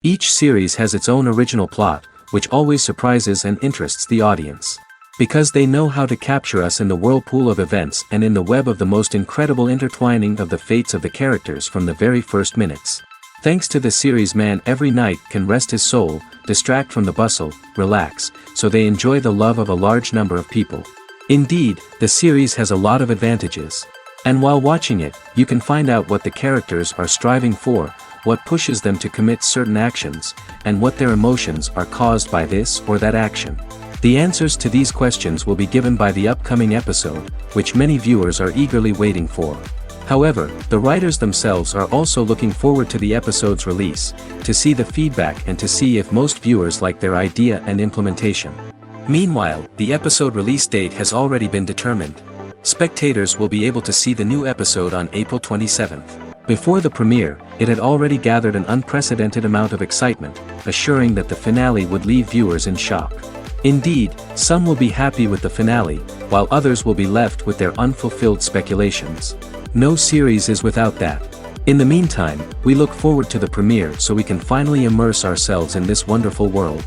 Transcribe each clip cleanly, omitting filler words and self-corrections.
Each series has its own original plot, which always surprises and interests the audience. Because they know how to capture us in the whirlpool of events and in the web of the most incredible intertwining of the fates of the characters from the very first minutes. Thanks to the series, man every night can rest his soul, distract from the bustle, relax, so they enjoy the love of a large number of people. Indeed, the series has a lot of advantages. And while watching it, you can find out what the characters are striving for, what pushes them to commit certain actions, and what their emotions are caused by this or that action. The answers to these questions will be given by the upcoming episode, which many viewers are eagerly waiting for. However, the writers themselves are also looking forward to the episode's release, to see the feedback and to see if most viewers like their idea and implementation. Meanwhile, the episode release date has already been determined. Spectators will be able to see the new episode on April 27th. Before the premiere, it had already gathered an unprecedented amount of excitement, assuring that the finale would leave viewers in shock. Indeed, some will be happy with the finale, while others will be left with their unfulfilled speculations. No series is without that. In the meantime, we look forward to the premiere so we can finally immerse ourselves in this wonderful world.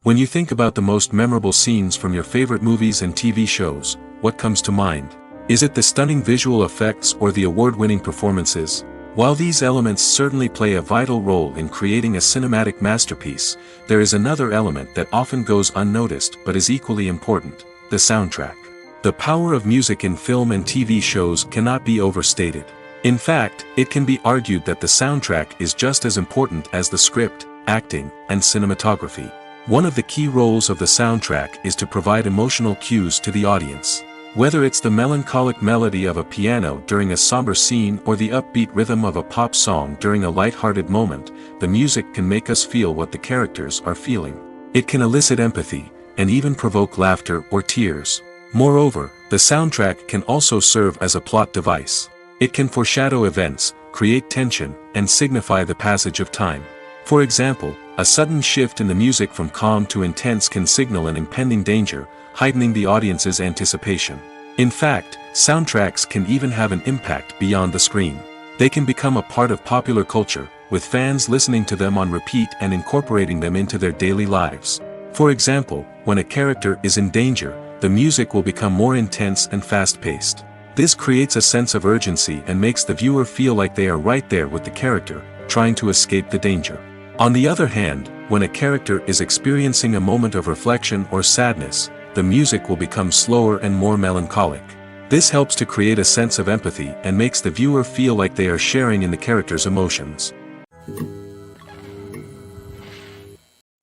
When you think about the most memorable scenes from your favorite movies and TV shows, what comes to mind? Is it the stunning visual effects or the award-winning performances? While these elements certainly play a vital role in creating a cinematic masterpiece, there is another element that often goes unnoticed but is equally important: the soundtrack. The power of music in film and TV shows cannot be overstated. In fact, it can be argued that the soundtrack is just as important as the script, acting, and cinematography. One of the key roles of the soundtrack is to provide emotional cues to the audience. Whether it's the melancholic melody of a piano during a somber scene or the upbeat rhythm of a pop song during a light-hearted moment, the music can make us feel what the characters are feeling. It can elicit empathy, and even provoke laughter or tears. Moreover, the soundtrack can also serve as a plot device. It can foreshadow events, create tension, and signify the passage of time. For example, a sudden shift in the music from calm to intense can signal an impending danger, heightening the audience's anticipation. In fact, soundtracks can even have an impact beyond the screen. They can become a part of popular culture, with fans listening to them on repeat and incorporating them into their daily lives. For example, when a character is in danger, the music will become more intense and fast-paced. This creates a sense of urgency and makes the viewer feel like they are right there with the character, trying to escape the danger. On the other hand, when a character is experiencing a moment of reflection or sadness, the music will become slower and more melancholic. This helps to create a sense of empathy and makes the viewer feel like they are sharing in the character's emotions.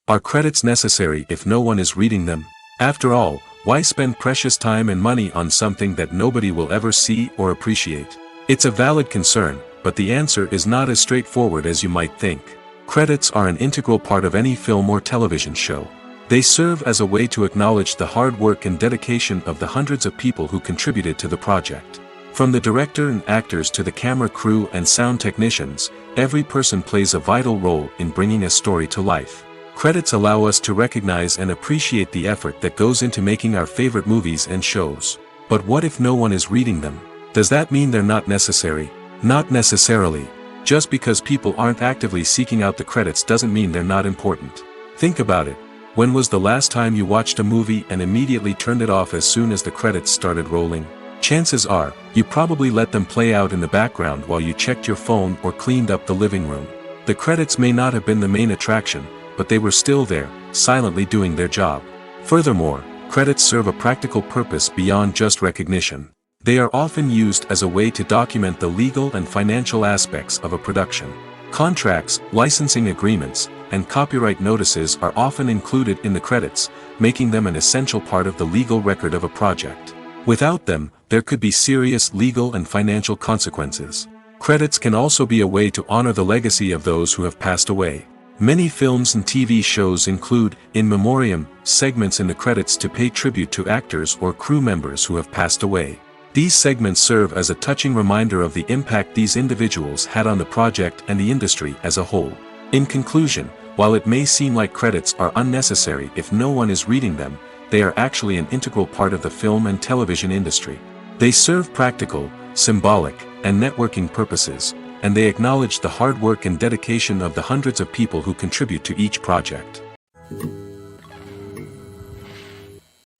Are credits necessary if no one is reading them? After all, why spend precious time and money on something that nobody will ever see or appreciate? It's a valid concern, but the answer is not as straightforward as you might think. Credits are an integral part of any film or television show. They serve as a way to acknowledge the hard work and dedication of the hundreds of people who contributed to the project. From the director and actors to the camera crew and sound technicians, every person plays a vital role in bringing a story to life. Credits allow us to recognize and appreciate the effort that goes into making our favorite movies and shows. But what if no one is reading them? Does that mean they're not necessary? Not necessarily. Just because people aren't actively seeking out the credits doesn't mean they're not important. Think about it. When was the last time you watched a movie and immediately turned it off as soon as the credits started rolling? Chances are, you probably let them play out in the background while you checked your phone or cleaned up the living room. The credits may not have been the main attraction, but they were still there, silently doing their job. Furthermore, credits serve a practical purpose beyond just recognition. They are often used as a way to document the legal and financial aspects of a production. Contracts, licensing agreements, and copyright notices are often included in the credits, making them an essential part of the legal record of a project. Without them, there could be serious legal and financial consequences. Credits can also be a way to honor the legacy of those who have passed away. Many films and TV shows include, in memoriam, segments in the credits to pay tribute to actors or crew members who have passed away. These segments serve as a touching reminder of the impact these individuals had on the project and the industry as a whole. In conclusion, while it may seem like credits are unnecessary if no one is reading them, they are actually an integral part of the film and television industry. They serve practical, symbolic, and networking purposes, and they acknowledge the hard work and dedication of the hundreds of people who contribute to each project.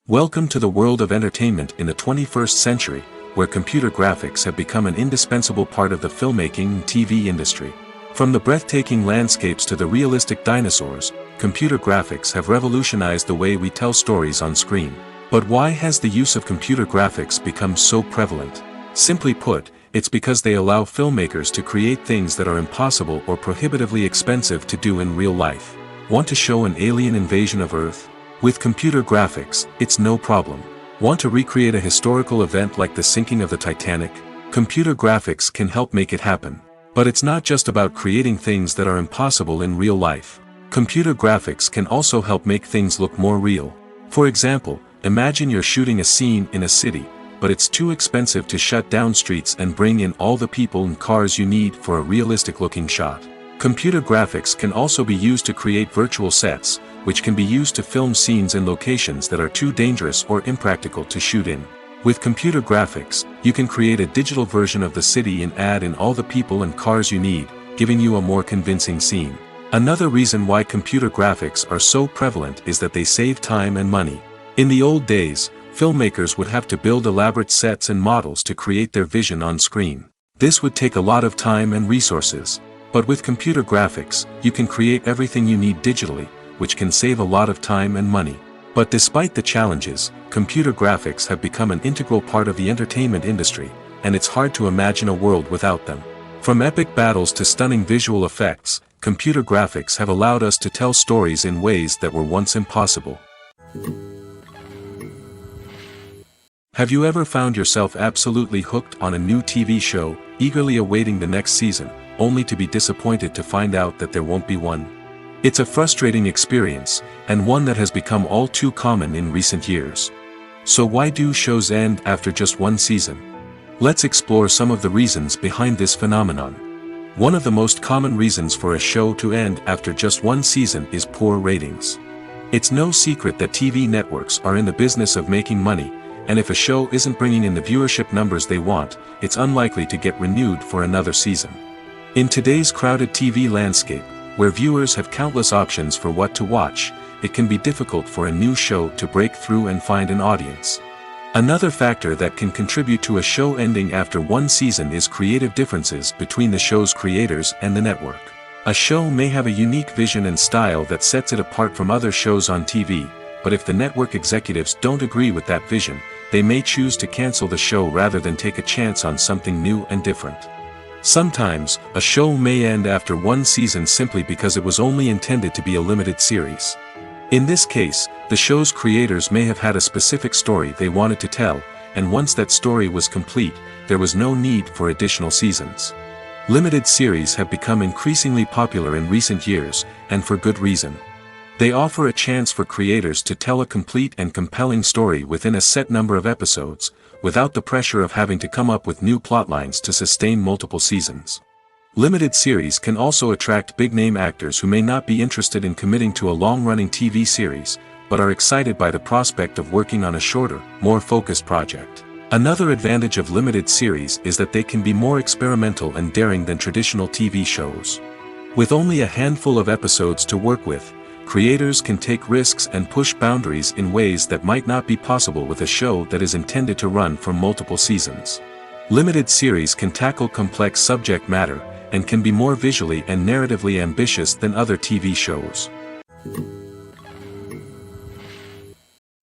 Welcome to the world of entertainment in the 21st century, where computer graphics have become an indispensable part of the filmmaking and TV industry. From the breathtaking landscapes to the realistic dinosaurs, computer graphics have revolutionized the way we tell stories on screen. But why has the use of computer graphics become so prevalent? Simply put, it's because they allow filmmakers to create things that are impossible or prohibitively expensive to do in real life. Want to show an alien invasion of Earth? With computer graphics, it's no problem. Want to recreate a historical event like the sinking of the Titanic? Computer graphics can help make it happen. But it's not just about creating things that are impossible in real life. Computer graphics can also help make things look more real. For example, imagine you're shooting a scene in a city, but it's too expensive to shut down streets and bring in all the people and cars you need for a realistic-looking shot. Computer graphics can also be used to create virtual sets, which can be used to film scenes in locations that are too dangerous or impractical to shoot in. With computer graphics, you can create a digital version of the city and add in all the people and cars you need, giving you a more convincing scene. Another reason why computer graphics are so prevalent is that they save time and money. In the old days, filmmakers would have to build elaborate sets and models to create their vision on screen. This would take a lot of time and resources. But with computer graphics, you can create everything you need digitally, which can save a lot of time and money. But despite the challenges, computer graphics have become an integral part of the entertainment industry, and it's hard to imagine a world without them. From epic battles to stunning visual effects, computer graphics have allowed us to tell stories in ways that were once impossible. Have you ever found yourself absolutely hooked on a new TV show, eagerly awaiting the next season, only to be disappointed to find out that there won't be one? It's a frustrating experience, and one that has become all too common in recent years. So why do shows end after just one season? Let's explore some of the reasons behind this phenomenon. One of the most common reasons for a show to end after just one season is poor ratings. It's no secret that TV networks are in the business of making money, and if a show isn't bringing in the viewership numbers they want, it's unlikely to get renewed for another season. In today's crowded TV landscape, where viewers have countless options for what to watch, it can be difficult for a new show to break through and find an audience. Another factor that can contribute to a show ending after one season is creative differences between the show's creators and the network. A show may have a unique vision and style that sets it apart from other shows on TV, but if the network executives don't agree with that vision, they may choose to cancel the show rather than take a chance on something new and different. Sometimes, a show may end after one season simply because it was only intended to be a limited series. In this case, the show's creators may have had a specific story they wanted to tell, and once that story was complete, there was no need for additional seasons. Limited series have become increasingly popular in recent years, and for good reason. They offer a chance for creators to tell a complete and compelling story within a set number of episodes, without the pressure of having to come up with new plotlines to sustain multiple seasons. Limited series can also attract big-name actors who may not be interested in committing to a long-running TV series, but are excited by the prospect of working on a shorter, more focused project. Another advantage of limited series is that they can be more experimental and daring than traditional TV shows. With only a handful of episodes to work with, creators can take risks and push boundaries in ways that might not be possible with a show that is intended to run for multiple seasons. Limited series can tackle complex subject matter, and can be more visually and narratively ambitious than other TV shows.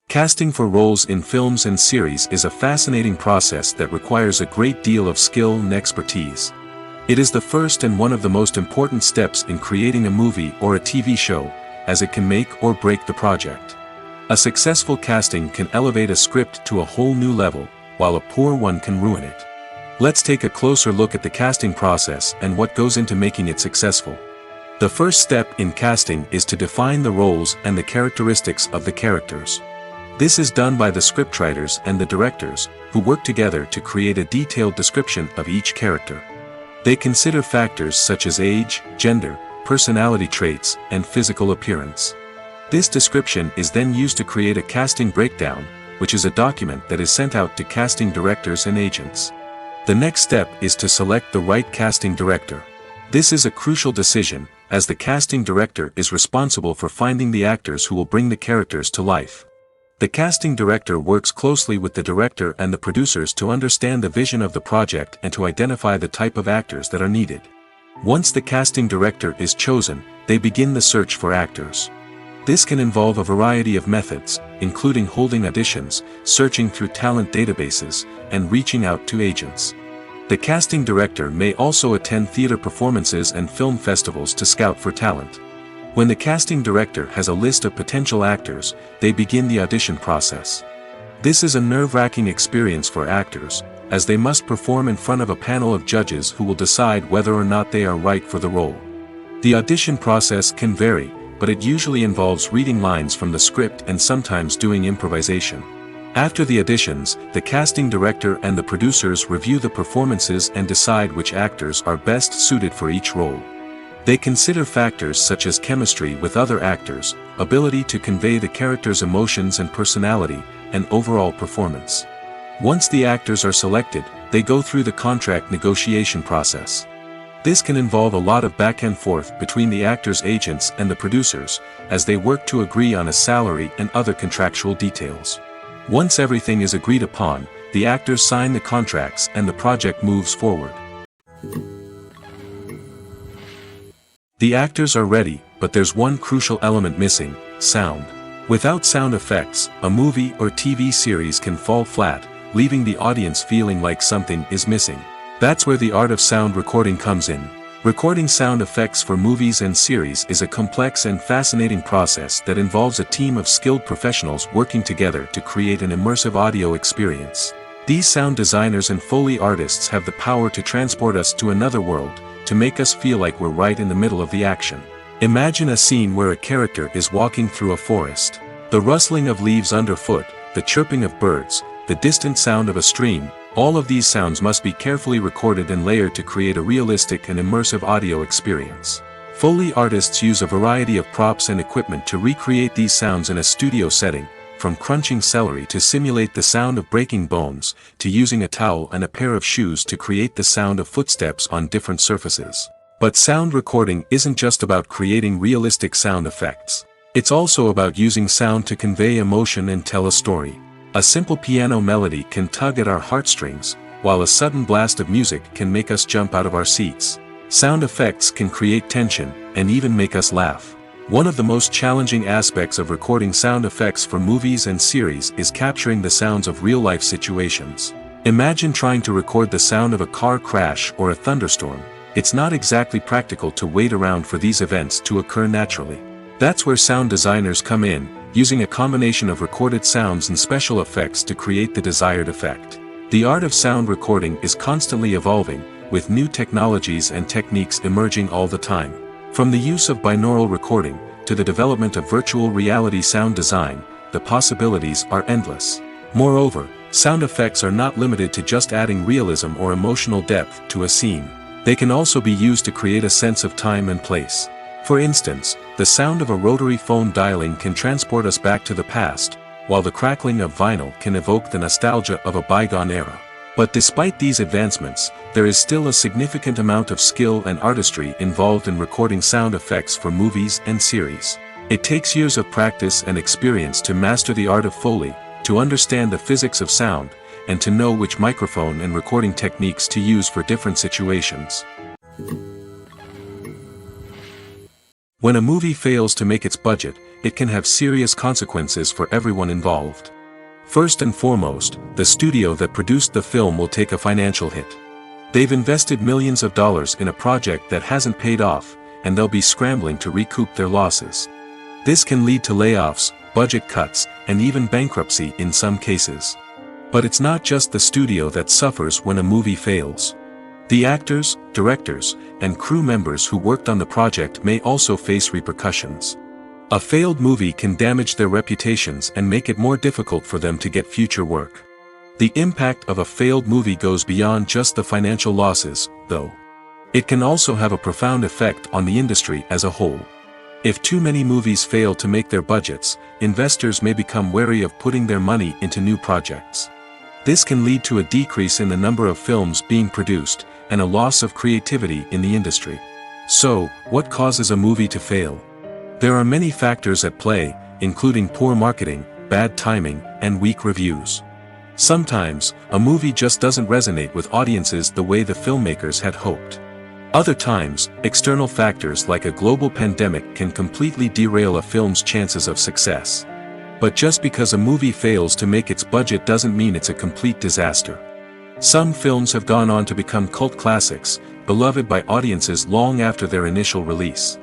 Casting for roles in films and series is a fascinating process that requires a great deal of skill and expertise. It is the first and one of the most important steps in creating a movie or a TV show, as it can make or break the project. A successful casting can elevate a script to a whole new level, while a poor one can ruin it. Let's take a closer look at the casting process and what goes into making it successful. The first step in casting is to define the roles and the characteristics of the characters. This is done by the scriptwriters and the directors, who work together to create a detailed description of each character. They consider factors such as age, gender, personality traits, and physical appearance. This description is then used to create a casting breakdown, which is a document that is sent out to casting directors and agents. The next step is to select the right casting director. This is a crucial decision, as the casting director is responsible for finding the actors who will bring the characters to life. The casting director works closely with the director and the producers to understand the vision of the project and to identify the type of actors that are needed. Once the casting director is chosen, they begin the search for actors. This can involve a variety of methods, including holding auditions, searching through talent databases, and reaching out to agents. The casting director may also attend theater performances and film festivals to scout for talent. When the casting director has a list of potential actors, they begin the audition process. This is a nerve-wracking experience for actors, as they must perform in front of a panel of judges who will decide whether or not they are right for the role. The audition process can vary, but it usually involves reading lines from the script and sometimes doing improvisation. After the auditions, the casting director and the producers review the performances and decide which actors are best suited for each role. They consider factors such as chemistry with other actors, ability to convey the character's emotions and personality, and overall performance. Once the actors are selected, they go through the contract negotiation process. This can involve a lot of back and forth between the actors' agents and the producers, as they work to agree on a salary and other contractual details. Once everything is agreed upon, the actors sign the contracts and the project moves forward. The actors are ready, but there's one crucial element missing: sound. Without sound effects, a movie or TV series can fall flat, leaving the audience feeling like something is missing. That's where the art of sound recording comes in. Recording sound effects for movies and series is a complex and fascinating process that involves a team of skilled professionals working together to create an immersive audio experience. These sound designers and Foley artists have the power to transport us to another world, to make us feel like we're right in the middle of the action. Imagine a scene where a character is walking through a forest. The rustling of leaves underfoot, the chirping of birds, the distant sound of a stream, all of these sounds must be carefully recorded and layered to create a realistic and immersive audio experience. Foley artists use a variety of props and equipment to recreate these sounds in a studio setting, from crunching celery to simulate the sound of breaking bones, to using a towel and a pair of shoes to create the sound of footsteps on different surfaces. But sound recording isn't just about creating realistic sound effects. It's also about using sound to convey emotion and tell a story. A simple piano melody can tug at our heartstrings, while a sudden blast of music can make us jump out of our seats. Sound effects can create tension, and even make us laugh. One of the most challenging aspects of recording sound effects for movies and series is capturing the sounds of real-life situations. Imagine trying to record the sound of a car crash or a thunderstorm. It's not exactly practical to wait around for these events to occur naturally. That's where sound designers come in, using a combination of recorded sounds and special effects to create the desired effect. The art of sound recording is constantly evolving, with new technologies and techniques emerging all the time. From the use of binaural recording, to the development of virtual reality sound design, the possibilities are endless. Moreover, sound effects are not limited to just adding realism or emotional depth to a scene. They can also be used to create a sense of time and place. For instance, the sound of a rotary phone dialing can transport us back to the past, while the crackling of vinyl can evoke the nostalgia of a bygone era. But despite these advancements, there is still a significant amount of skill and artistry involved in recording sound effects for movies and series. It takes years of practice and experience to master the art of Foley, to understand the physics of sound, and to know which microphone and recording techniques to use for different situations. When a movie fails to make its budget, it can have serious consequences for everyone involved. First and foremost, the studio that produced the film will take a financial hit. They've invested millions of dollars in a project that hasn't paid off, and they'll be scrambling to recoup their losses. This can lead to layoffs, budget cuts, and even bankruptcy in some cases. But it's not just the studio that suffers when a movie fails. The actors, directors, and crew members who worked on the project may also face repercussions. A failed movie can damage their reputations and make it more difficult for them to get future work. The impact of a failed movie goes beyond just the financial losses, though. It can also have a profound effect on the industry as a whole. If too many movies fail to make their budgets, investors may become wary of putting their money into new projects. This can lead to a decrease in the number of films being produced, and a loss of creativity in the industry. So, what causes a movie to fail? There are many factors at play, including poor marketing, bad timing, and weak reviews. Sometimes, a movie just doesn't resonate with audiences the way the filmmakers had hoped. Other times, external factors like a global pandemic can completely derail a film's chances of success. But just because a movie fails to make its budget doesn't mean it's a complete disaster. Some films have gone on to become cult classics, beloved by audiences long after their initial release.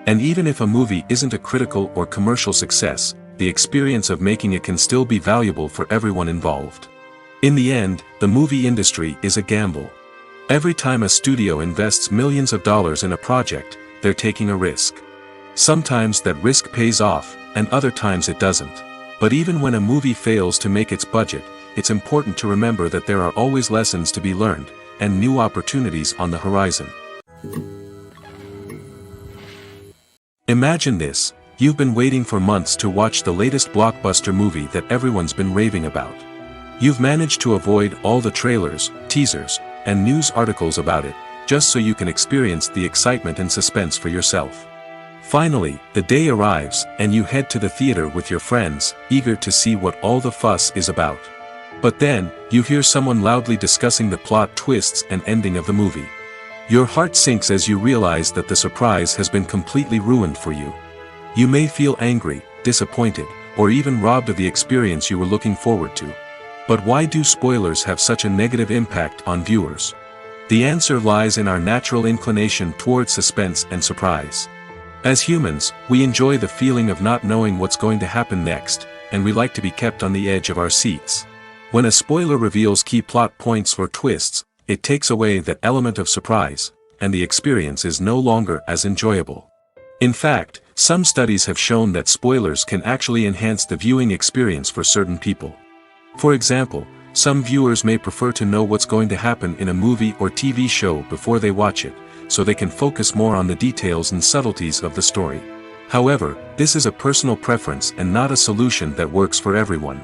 And even if a movie isn't a critical or commercial success, the experience of making it can still be valuable for everyone involved. In the end, the movie industry is a gamble. Every time a studio invests millions of dollars in a project, they're taking a risk. Sometimes that risk pays off, and other times it doesn't. But even when a movie fails to make its budget, it's important to remember that there are always lessons to be learned, and new opportunities on the horizon. Imagine this: you've been waiting for months to watch the latest blockbuster movie that everyone's been raving about. You've managed to avoid all the trailers, teasers, and news articles about it, just so you can experience the excitement and suspense for yourself. Finally, the day arrives, and you head to the theater with your friends, eager to see what all the fuss is about. But then, you hear someone loudly discussing the plot twists and ending of the movie. Your heart sinks as you realize that the surprise has been completely ruined for you. You may feel angry, disappointed, or even robbed of the experience you were looking forward to. But why do spoilers have such a negative impact on viewers? The answer lies in our natural inclination toward suspense and surprise. As humans, we enjoy the feeling of not knowing what's going to happen next, and we like to be kept on the edge of our seats. When a spoiler reveals key plot points or twists, it takes away that element of surprise, and the experience is no longer as enjoyable. In fact, some studies have shown that spoilers can actually enhance the viewing experience for certain people. For example, some viewers may prefer to know what's going to happen in a movie or TV show before they watch it, so they can focus more on the details and subtleties of the story. However, this is a personal preference and not a solution that works for everyone.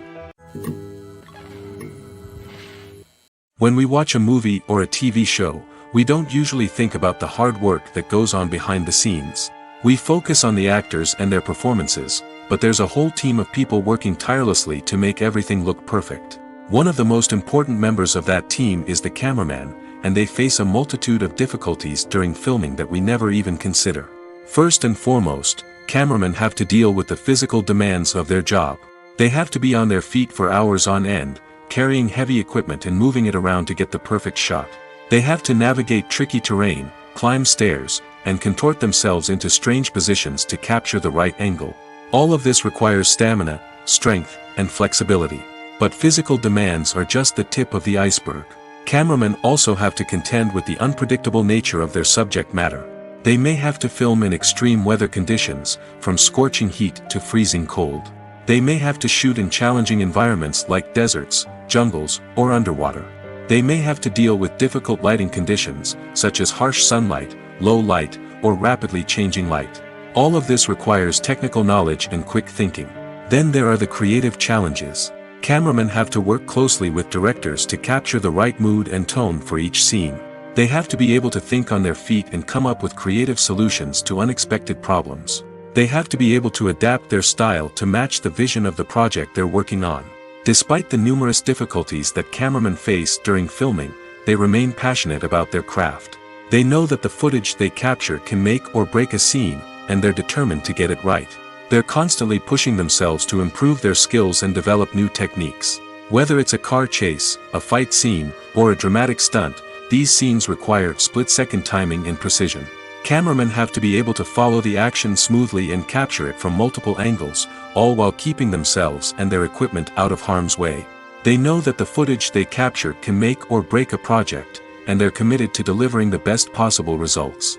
When we watch a movie or a TV show, we don't usually think about the hard work that goes on behind the scenes. We focus on the actors and their performances, but there's a whole team of people working tirelessly to make everything look perfect. One of the most important members of that team is the cameraman, and they face a multitude of difficulties during filming that we never even consider. First and foremost, cameramen have to deal with the physical demands of their job. They have to be on their feet for hours on end, carrying heavy equipment and moving it around to get the perfect shot. They have to navigate tricky terrain, climb stairs, and contort themselves into strange positions to capture the right angle. All of this requires stamina, strength, and flexibility. But physical demands are just the tip of the iceberg. Cameramen also have to contend with the unpredictable nature of their subject matter. They may have to film in extreme weather conditions, from scorching heat to freezing cold. They may have to shoot in challenging environments like deserts, jungles, or underwater. They may have to deal with difficult lighting conditions, such as harsh sunlight, low light, or rapidly changing light. All of this requires technical knowledge and quick thinking. Then there are the creative challenges. Cameramen have to work closely with directors to capture the right mood and tone for each scene. They have to be able to think on their feet and come up with creative solutions to unexpected problems. They have to be able to adapt their style to match the vision of the project they're working on. Despite the numerous difficulties that cameramen face during filming, they remain passionate about their craft. They know that the footage they capture can make or break a scene, and they're determined to get it right. They're constantly pushing themselves to improve their skills and develop new techniques. Whether it's a car chase, a fight scene, or a dramatic stunt, these scenes require split-second timing and precision. Cameramen have to be able to follow the action smoothly and capture it from multiple angles, all while keeping themselves and their equipment out of harm's way. They know that the footage they capture can make or break a project, and they're committed to delivering the best possible results.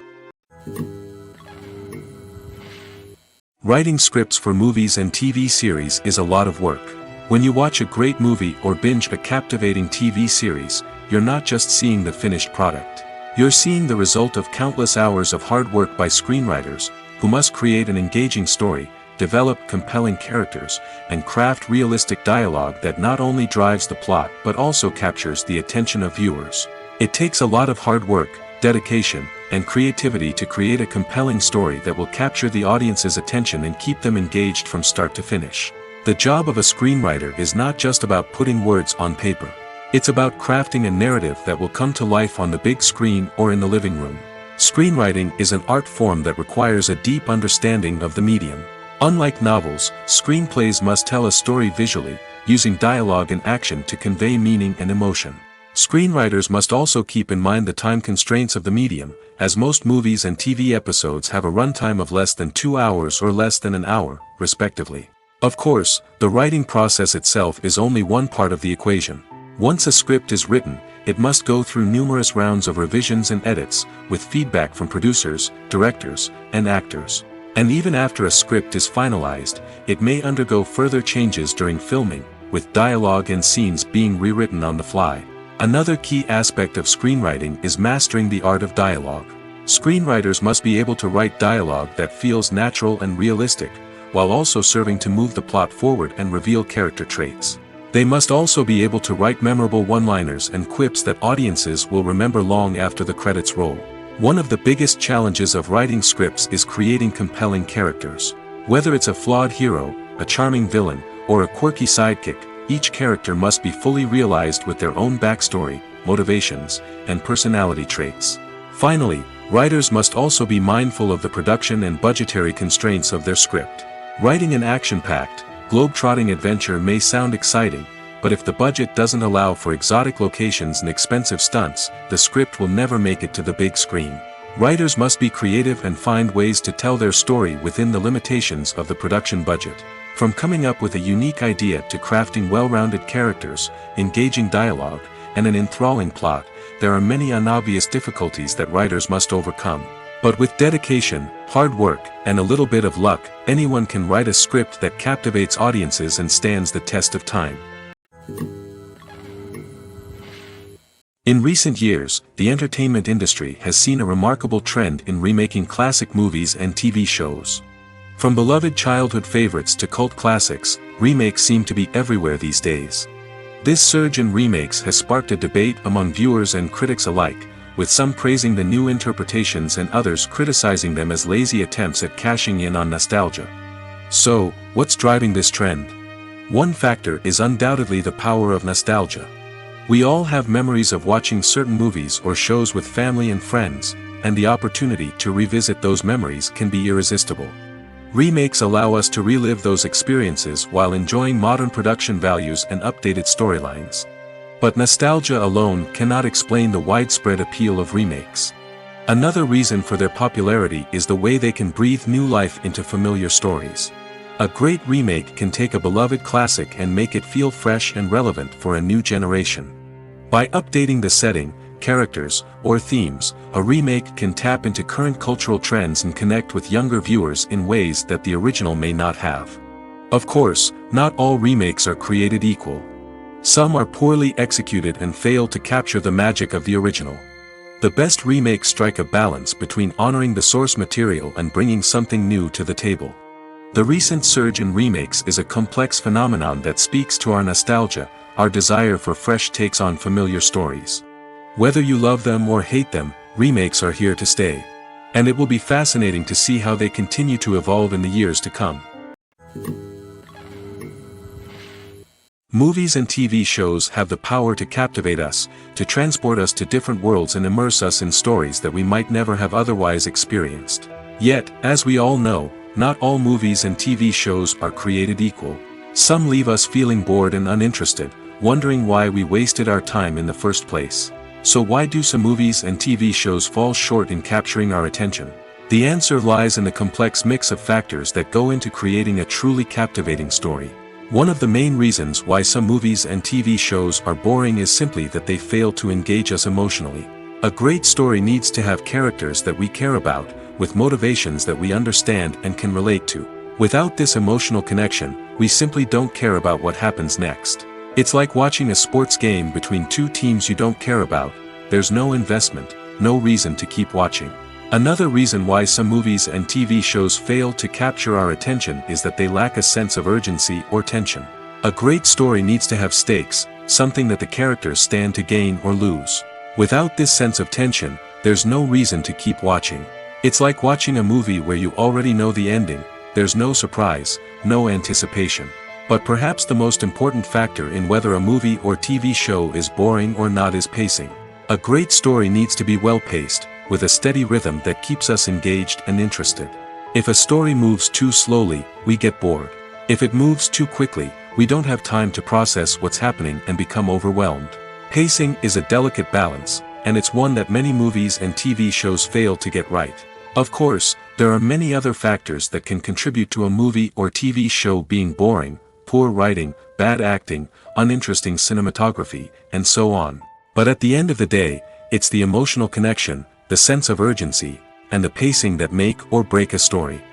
Writing scripts for movies and TV series is a lot of work. When you watch a great movie or binge a captivating TV series, you're not just seeing the finished product. You're seeing the result of countless hours of hard work by screenwriters, who must create an engaging story, develop compelling characters, and craft realistic dialogue that not only drives the plot but also captures the attention of viewers. It takes a lot of hard work, dedication, and creativity to create a compelling story that will capture the audience's attention and keep them engaged from start to finish. The job of a screenwriter is not just about putting words on paper. It's about crafting a narrative that will come to life on the big screen or in the living room. Screenwriting is an art form that requires a deep understanding of the medium. Unlike novels, screenplays must tell a story visually, using dialogue and action to convey meaning and emotion. Screenwriters must also keep in mind the time constraints of the medium, as most movies and TV episodes have a runtime of less than 2 hours or less than an hour, respectively. Of course, the writing process itself is only one part of the equation. Once a script is written, it must go through numerous rounds of revisions and edits, with feedback from producers, directors, and actors. And even after a script is finalized, it may undergo further changes during filming, with dialogue and scenes being rewritten on the fly. Another key aspect of screenwriting is mastering the art of dialogue. Screenwriters must be able to write dialogue that feels natural and realistic, while also serving to move the plot forward and reveal character traits. They must also be able to write memorable one-liners and quips that audiences will remember long after the credits roll. One of the biggest challenges of writing scripts is creating compelling characters. Whether it's a flawed hero, a charming villain, or a quirky sidekick, each character must be fully realized with their own backstory, motivations, and personality traits. Finally, writers must also be mindful of the production and budgetary constraints of their script. Writing an action-packed, globe-trotting adventure may sound exciting, but if the budget doesn't allow for exotic locations and expensive stunts, the script will never make it to the big screen. Writers must be creative and find ways to tell their story within the limitations of the production budget. From coming up with a unique idea to crafting well-rounded characters, engaging dialogue, and an enthralling plot, there are many unobvious difficulties that writers must overcome. But with dedication, hard work, and a little bit of luck, anyone can write a script that captivates audiences and stands the test of time. In recent years, the entertainment industry has seen a remarkable trend in remaking classic movies and TV shows. From beloved childhood favorites to cult classics, remakes seem to be everywhere these days. This surge in remakes has sparked a debate among viewers and critics alike, with some praising the new interpretations and others criticizing them as lazy attempts at cashing in on nostalgia. So, what's driving this trend? One factor is undoubtedly the power of nostalgia. We all have memories of watching certain movies or shows with family and friends, and the opportunity to revisit those memories can be irresistible. Remakes allow us to relive those experiences while enjoying modern production values and updated storylines. But nostalgia alone cannot explain the widespread appeal of remakes. Another reason for their popularity is the way they can breathe new life into familiar stories. A great remake can take a beloved classic and make it feel fresh and relevant for a new generation. By updating the setting, characters, or themes, a remake can tap into current cultural trends and connect with younger viewers in ways that the original may not have. Of course, not all remakes are created equal. Some are poorly executed and fail to capture the magic of the original. The best remakes strike a balance between honoring the source material and bringing something new to the table. The recent surge in remakes is a complex phenomenon that speaks to our nostalgia, our desire for fresh takes on familiar stories. Whether you love them or hate them, remakes are here to stay. And it will be fascinating to see how they continue to evolve in the years to come. Movies and TV shows have the power to captivate us, to transport us to different worlds and immerse us in stories that we might never have otherwise experienced. Yet, as we all know, not all movies and TV shows are created equal. Some leave us feeling bored and uninterested, wondering why we wasted our time in the first place. So why do some movies and TV shows fall short in capturing our attention? The answer lies in the complex mix of factors that go into creating a truly captivating story. One of the main reasons why some movies and TV shows are boring is simply that they fail to engage us emotionally. A great story needs to have characters that we care about, with motivations that we understand and can relate to. Without this emotional connection, we simply don't care about what happens next. It's like watching a sports game between two teams you don't care about. There's no investment, no reason to keep watching. Another reason why some movies and TV shows fail to capture our attention is that they lack a sense of urgency or tension. A great story needs to have stakes, something that the characters stand to gain or lose. Without this sense of tension, there's no reason to keep watching. It's like watching a movie where you already know the ending, there's no surprise, no anticipation. But perhaps the most important factor in whether a movie or TV show is boring or not is pacing. A great story needs to be well-paced, with a steady rhythm that keeps us engaged and interested. If a story moves too slowly, we get bored. If it moves too quickly, we don't have time to process what's happening and become overwhelmed. Pacing is a delicate balance, and it's one that many movies and TV shows fail to get right. Of course, there are many other factors that can contribute to a movie or TV show being boring: poor writing, bad acting, uninteresting cinematography, and so on. But at the end of the day, it's the emotional connection, the sense of urgency, and the pacing that make or break a story.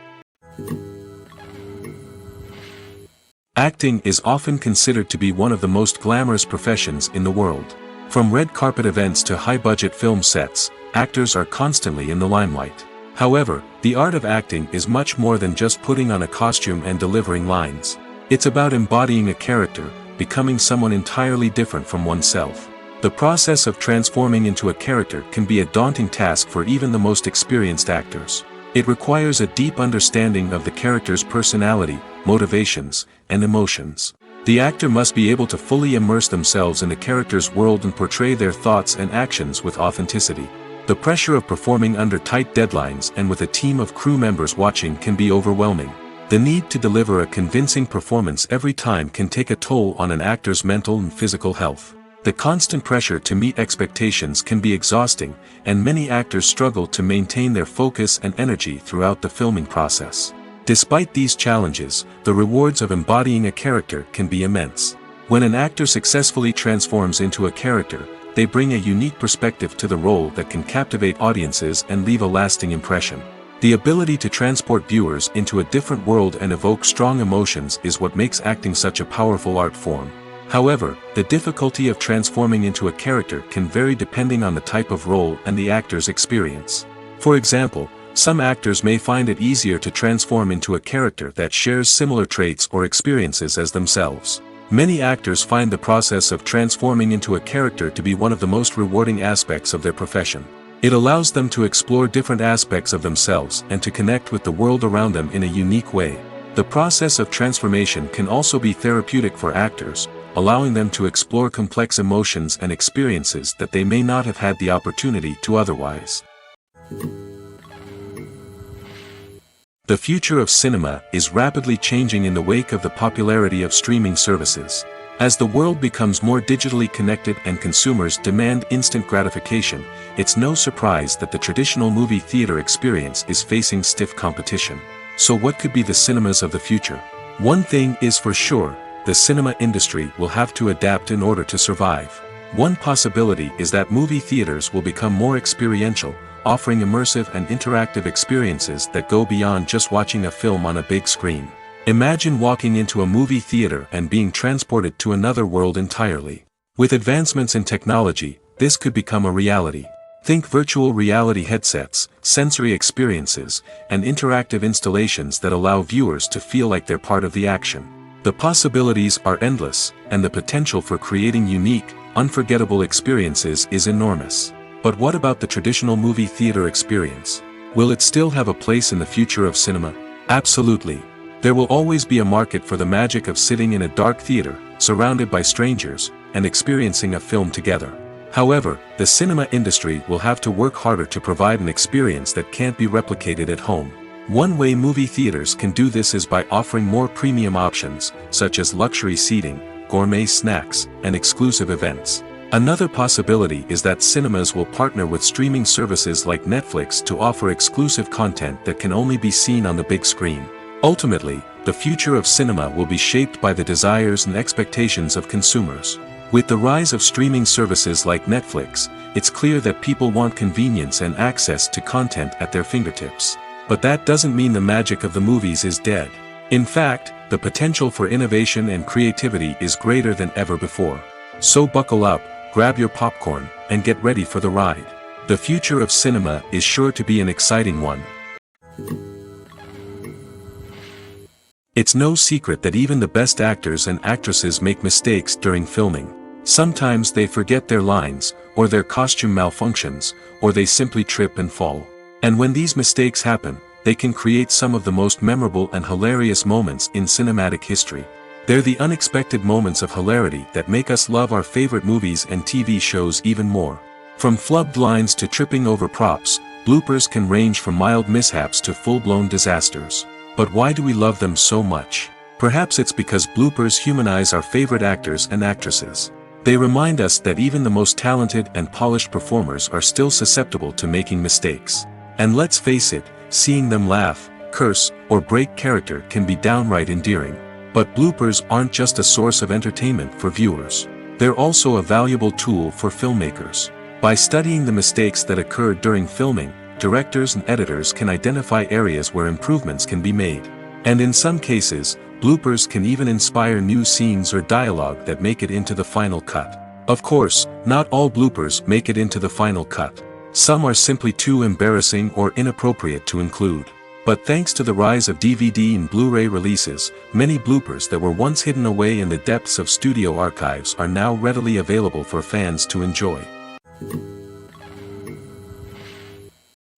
Acting is often considered to be one of the most glamorous professions in the world. From red carpet events to high-budget film sets, actors are constantly in the limelight. However, the art of acting is much more than just putting on a costume and delivering lines. It's about embodying a character, becoming someone entirely different from oneself. The process of transforming into a character can be a daunting task for even the most experienced actors. It requires a deep understanding of the character's personality, motivations, and emotions. The actor must be able to fully immerse themselves in the character's world and portray their thoughts and actions with authenticity. The pressure of performing under tight deadlines and with a team of crew members watching can be overwhelming. The need to deliver a convincing performance every time can take a toll on an actor's mental and physical health. The constant pressure to meet expectations can be exhausting, and many actors struggle to maintain their focus and energy throughout the filming process. Despite these challenges, the rewards of embodying a character can be immense. When an actor successfully transforms into a character, they bring a unique perspective to the role that can captivate audiences and leave a lasting impression. The ability to transport viewers into a different world and evoke strong emotions is what makes acting such a powerful art form. However, the difficulty of transforming into a character can vary depending on the type of role and the actor's experience. For example, some actors may find it easier to transform into a character that shares similar traits or experiences as themselves. Many actors find the process of transforming into a character to be one of the most rewarding aspects of their profession. It allows them to explore different aspects of themselves and to connect with the world around them in a unique way. The process of transformation can also be therapeutic for actors, allowing them to explore complex emotions and experiences that they may not have had the opportunity to otherwise. The future of cinema is rapidly changing in the wake of the popularity of streaming services. As the world becomes more digitally connected and consumers demand instant gratification, it's no surprise that the traditional movie theater experience is facing stiff competition. So what could be the cinemas of the future? One thing is for sure: the cinema industry will have to adapt in order to survive. One possibility is that movie theaters will become more experiential, offering immersive and interactive experiences that go beyond just watching a film on a big screen. Imagine walking into a movie theater and being transported to another world entirely. With advancements in technology, this could become a reality. Think virtual reality headsets, sensory experiences, and interactive installations that allow viewers to feel like they're part of the action. The possibilities are endless, and the potential for creating unique, unforgettable experiences is enormous. But what about the traditional movie theater experience? Will it still have a place in the future of cinema? Absolutely. There will always be a market for the magic of sitting in a dark theater, surrounded by strangers, and experiencing a film together. However, the cinema industry will have to work harder to provide an experience that can't be replicated at home. One way movie theaters can do this is by offering more premium options, such as luxury seating, gourmet snacks, and exclusive events. Another possibility is that cinemas will partner with streaming services like Netflix to offer exclusive content that can only be seen on the big screen. Ultimately, the future of cinema will be shaped by the desires and expectations of consumers. With the rise of streaming services like Netflix, it's clear that people want convenience and access to content at their fingertips. But that doesn't mean the magic of the movies is dead. In fact, the potential for innovation and creativity is greater than ever before. So buckle up, grab your popcorn, and get ready for the ride. The future of cinema is sure to be an exciting one. It's no secret that even the best actors and actresses make mistakes during filming. Sometimes they forget their lines, or their costume malfunctions, or they simply trip and fall. And when these mistakes happen, they can create some of the most memorable and hilarious moments in cinematic history. They're the unexpected moments of hilarity that make us love our favorite movies and TV shows even more. From flubbed lines to tripping over props, bloopers can range from mild mishaps to full-blown disasters. But why do we love them so much? Perhaps it's because bloopers humanize our favorite actors and actresses. They remind us that even the most talented and polished performers are still susceptible to making mistakes. And let's face it, seeing them laugh, curse, or break character can be downright endearing. But bloopers aren't just a source of entertainment for viewers. They're also a valuable tool for filmmakers. By studying the mistakes that occurred during filming, directors and editors can identify areas where improvements can be made. And in some cases, bloopers can even inspire new scenes or dialogue that make it into the final cut. Of course, not all bloopers make it into the final cut. Some are simply too embarrassing or inappropriate to include. But thanks to the rise of DVD and Blu-ray releases, many bloopers that were once hidden away in the depths of studio archives are now readily available for fans to enjoy.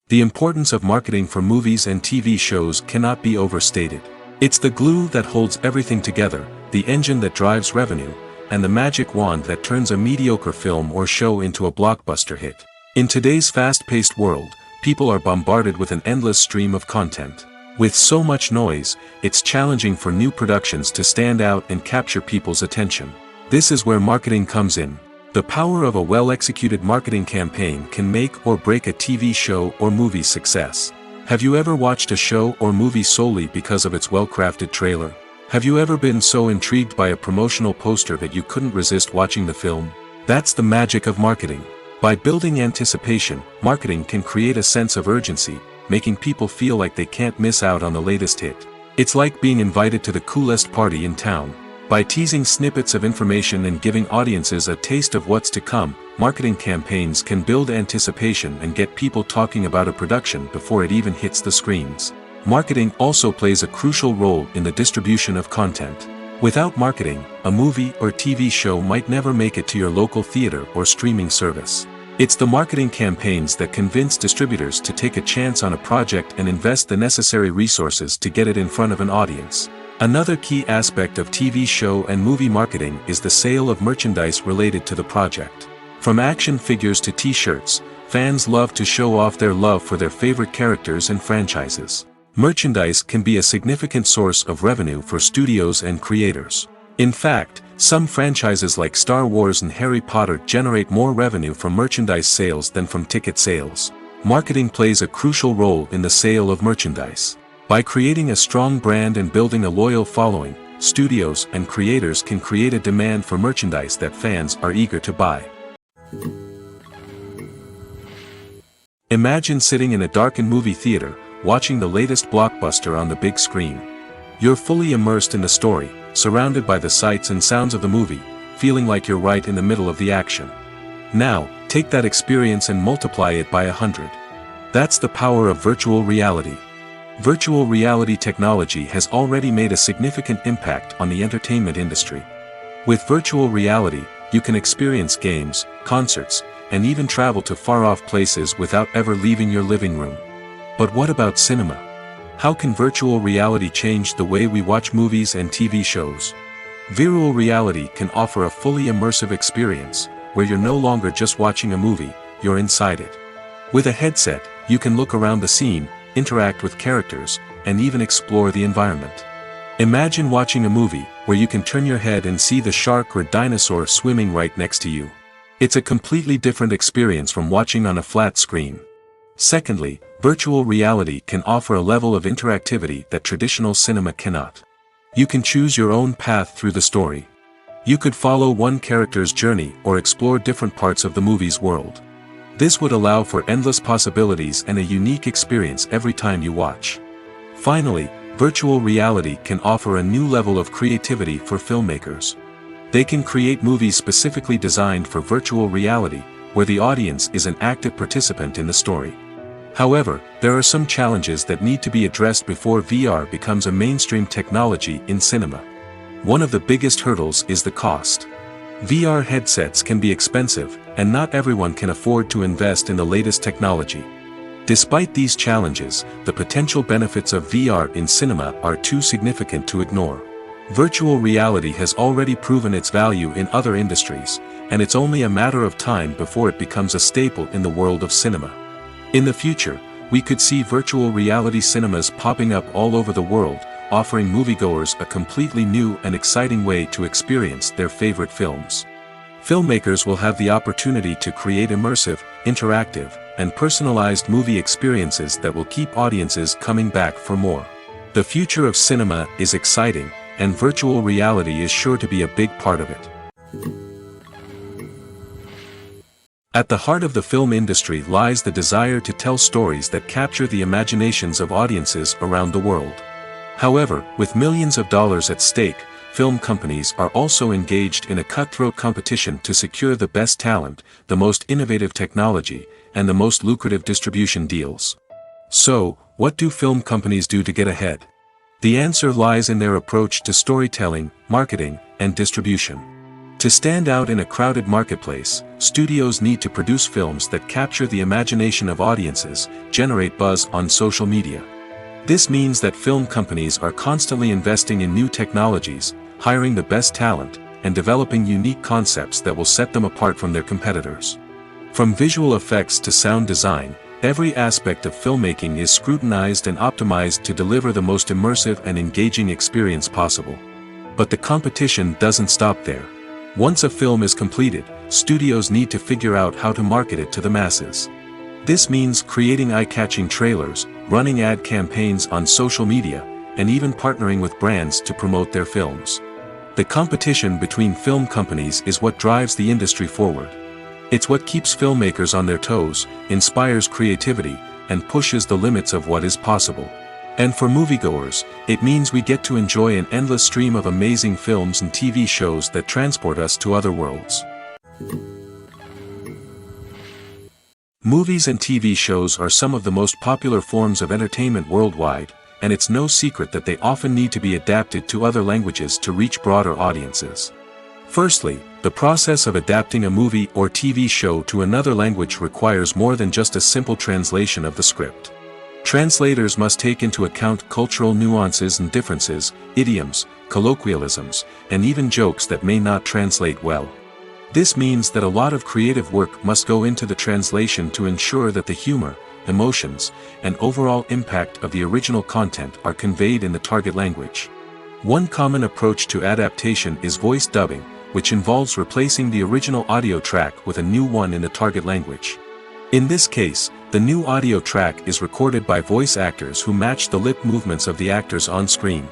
The importance of marketing for movies and TV shows cannot be overstated. It's the glue that holds everything together, the engine that drives revenue, and the magic wand that turns a mediocre film or show into a blockbuster hit. In today's fast-paced world, people are bombarded with an endless stream of content. With so much noise, it's challenging for new productions to stand out and capture people's attention. This is where marketing comes in. The power of a well-executed marketing campaign can make or break a TV show or movie's success. Have you ever watched a show or movie solely because of its well-crafted trailer? Have you ever been so intrigued by a promotional poster that you couldn't resist watching the film? That's the magic of marketing. By building anticipation, marketing can create a sense of urgency, making people feel like they can't miss out on the latest hit. It's like being invited to the coolest party in town. By teasing snippets of information and giving audiences a taste of what's to come, marketing campaigns can build anticipation and get people talking about a production before it even hits the screens. Marketing also plays a crucial role in the distribution of content. Without marketing, a movie or TV show might never make it to your local theater or streaming service. It's the marketing campaigns that convince distributors to take a chance on a project and invest the necessary resources to get it in front of an audience. Another key aspect of TV show and movie marketing is the sale of merchandise related to the project. From action figures to t-shirts, fans love to show off their love for their favorite characters and franchises. Merchandise can be a significant source of revenue for studios and creators. In fact, some franchises like Star Wars and Harry Potter generate more revenue from merchandise sales than from ticket sales. Marketing plays a crucial role in the sale of merchandise. By creating a strong brand and building a loyal following, studios and creators can create a demand for merchandise that fans are eager to buy. Imagine sitting in a darkened movie theater, watching the latest blockbuster on the big screen. You're fully immersed in the story, surrounded by the sights and sounds of the movie, feeling like you're right in the middle of the action. Now, take that experience and multiply it by 100. That's the power of virtual reality. Virtual reality technology has already made a significant impact on the entertainment industry. With virtual reality, you can experience games, concerts, and even travel to far-off places without ever leaving your living room. But what about cinema? How can virtual reality change the way we watch movies and TV shows? Virtual reality can offer a fully immersive experience, where you're no longer just watching a movie, you're inside it. With a headset, you can look around the scene, interact with characters, and even explore the environment. Imagine watching a movie where you can turn your head and see the shark or dinosaur swimming right next to you. It's a completely different experience from watching on a flat screen. Secondly, virtual reality can offer a level of interactivity that traditional cinema cannot. You can choose your own path through the story. You could follow one character's journey or explore different parts of the movie's world. This would allow for endless possibilities and a unique experience every time you watch. Finally, virtual reality can offer a new level of creativity for filmmakers. They can create movies specifically designed for virtual reality, where the audience is an active participant in the story. However, there are some challenges that need to be addressed before VR becomes a mainstream technology in cinema. One of the biggest hurdles is the cost. VR headsets can be expensive, and not everyone can afford to invest in the latest technology. Despite these challenges, the potential benefits of VR in cinema are too significant to ignore. Virtual reality has already proven its value in other industries, and it's only a matter of time before it becomes a staple in the world of cinema. In the future, we could see virtual reality cinemas popping up all over the world, offering moviegoers a completely new and exciting way to experience their favorite films. Filmmakers will have the opportunity to create immersive, interactive, and personalized movie experiences that will keep audiences coming back for more. The future of cinema is exciting, and virtual reality is sure to be a big part of it. At the heart of the film industry lies the desire to tell stories that capture the imaginations of audiences around the world. However, with millions of dollars at stake, film companies are also engaged in a cutthroat competition to secure the best talent, the most innovative technology, and the most lucrative distribution deals. So, what do film companies do to get ahead? The answer lies in their approach to storytelling, marketing, and distribution. To stand out in a crowded marketplace, studios need to produce films that capture the imagination of audiences, generate buzz on social media. This means that film companies are constantly investing in new technologies, hiring the best talent, and developing unique concepts that will set them apart from their competitors. From visual effects to sound design, every aspect of filmmaking is scrutinized and optimized to deliver the most immersive and engaging experience possible. But the competition doesn't stop there. Once a film is completed, studios need to figure out how to market it to the masses. This means creating eye-catching trailers, running ad campaigns on social media, and even partnering with brands to promote their films. The competition between film companies is what drives the industry forward. It's what keeps filmmakers on their toes, inspires creativity, and pushes the limits of what is possible. And for moviegoers, it means we get to enjoy an endless stream of amazing films and TV shows that transport us to other worlds. Movies and TV shows are some of the most popular forms of entertainment worldwide, and it's no secret that they often need to be adapted to other languages to reach broader audiences. Firstly, the process of adapting a movie or TV show to another language requires more than just a simple translation of the script. Translators must take into account cultural nuances and differences, idioms, colloquialisms, and even jokes that may not translate well. This means that a lot of creative work must go into the translation to ensure that the humor, emotions, and overall impact of the original content are conveyed in the target language. One common approach to adaptation is voice dubbing, which involves replacing the original audio track with a new one in the target language. In this case, the new audio track is recorded by voice actors who match the lip movements of the actors on screen.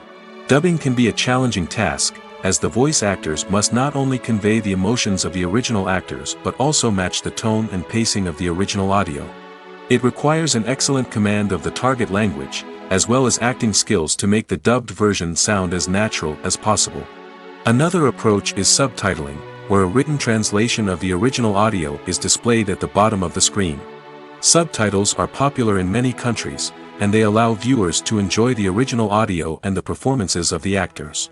Dubbing can be a challenging task, as the voice actors must not only convey the emotions of the original actors but also match the tone and pacing of the original audio. It requires an excellent command of the target language, as well as acting skills to make the dubbed version sound as natural as possible. Another approach is subtitling, where a written translation of the original audio is displayed at the bottom of the screen. Subtitles are popular in many countries, and they allow viewers to enjoy the original audio and the performances of the actors.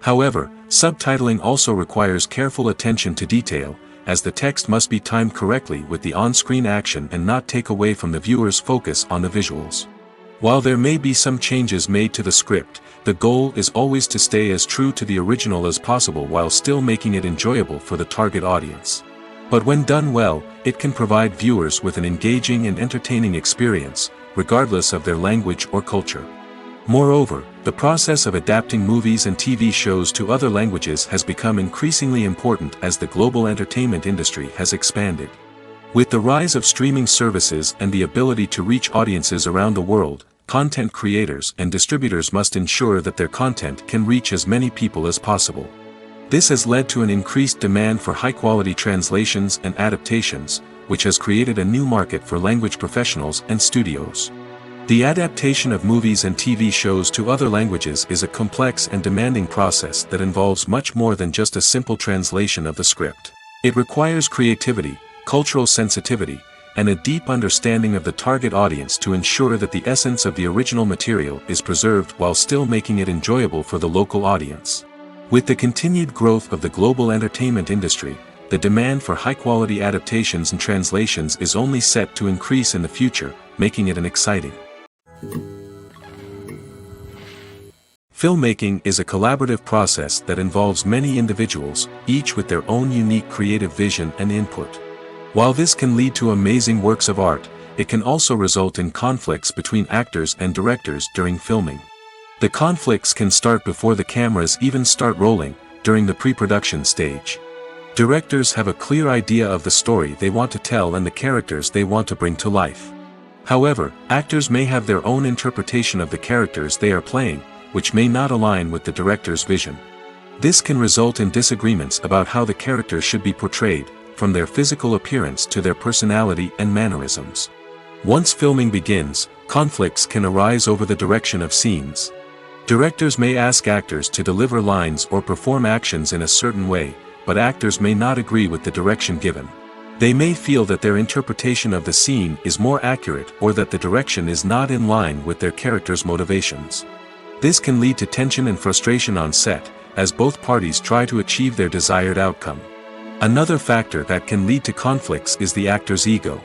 However, subtitling also requires careful attention to detail, as the text must be timed correctly with the on-screen action and not take away from the viewer's focus on the visuals. While there may be some changes made to the script, the goal is always to stay as true to the original as possible while still making it enjoyable for the target audience. But when done well, it can provide viewers with an engaging and entertaining experience, regardless of their language or culture. Moreover, the process of adapting movies and TV shows to other languages has become increasingly important as the global entertainment industry has expanded. With the rise of streaming services and the ability to reach audiences around the world, content creators and distributors must ensure that their content can reach as many people as possible. This has led to an increased demand for high-quality translations and adaptations, which has created a new market for language professionals and studios. The adaptation of movies and TV shows to other languages is a complex and demanding process that involves much more than just a simple translation of the script. It requires creativity, cultural sensitivity, and a deep understanding of the target audience to ensure that the essence of the original material is preserved while still making it enjoyable for the local audience. With the continued growth of the global entertainment industry, the demand for high-quality adaptations and translations is only set to increase in the future, making it an exciting. Filmmaking is a collaborative process that involves many individuals, each with their own unique creative vision and input. While this can lead to amazing works of art, it can also result in conflicts between actors and directors during filming. The conflicts can start before the cameras even start rolling, during the pre-production stage. Directors have a clear idea of the story they want to tell and the characters they want to bring to life. However, actors may have their own interpretation of the characters they are playing, which may not align with the director's vision. This can result in disagreements about how the characters should be portrayed, from their physical appearance to their personality and mannerisms. Once filming begins, conflicts can arise over the direction of scenes. Directors may ask actors to deliver lines or perform actions in a certain way, but actors may not agree with the direction given. They may feel that their interpretation of the scene is more accurate or that the direction is not in line with their character's motivations. This can lead to tension and frustration on set, as both parties try to achieve their desired outcome. Another factor that can lead to conflicts is the actor's ego.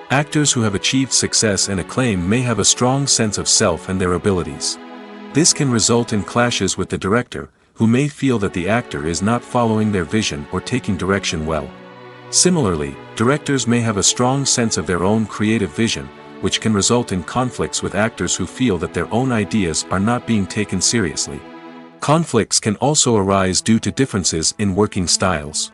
Actors who have achieved success and acclaim may have a strong sense of self and their abilities. This can result in clashes with the director, who may feel that the actor is not following their vision or taking direction well. Similarly, directors may have a strong sense of their own creative vision, which can result in conflicts with actors who feel that their own ideas are not being taken seriously. Conflicts can also arise due to differences in working styles.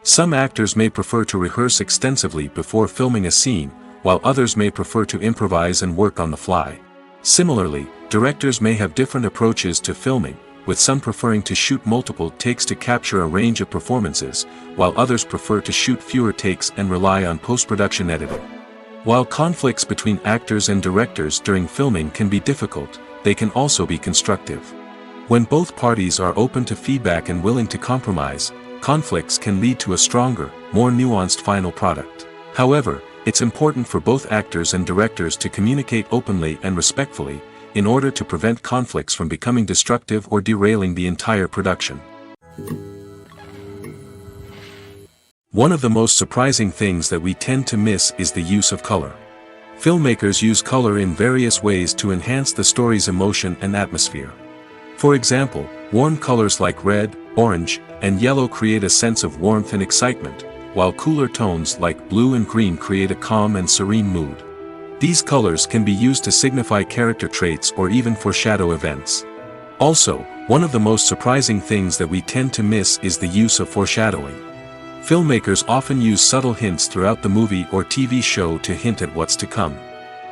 Some actors may prefer to rehearse extensively before filming a scene, while others may prefer to improvise and work on the fly. Similarly, directors may have different approaches to filming, with some preferring to shoot multiple takes to capture a range of performances, while others prefer to shoot fewer takes and rely on post-production editing. While conflicts between actors and directors during filming can be difficult, they can also be constructive. When both parties are open to feedback and willing to compromise, conflicts can lead to a stronger, more nuanced final product. However, it's important for both actors and directors to communicate openly and respectfully, in order to prevent conflicts from becoming destructive or derailing the entire production. One of the most surprising things that we tend to miss is the use of color. Filmmakers use color in various ways to enhance the story's emotion and atmosphere. For example, warm colors like red, orange, and yellow create a sense of warmth and excitement, while cooler tones like blue and green create a calm and serene mood. These colors can be used to signify character traits or even foreshadow events. Also, one of the most surprising things that we tend to miss is the use of foreshadowing. Filmmakers often use subtle hints throughout the movie or TV show to hint at what's to come.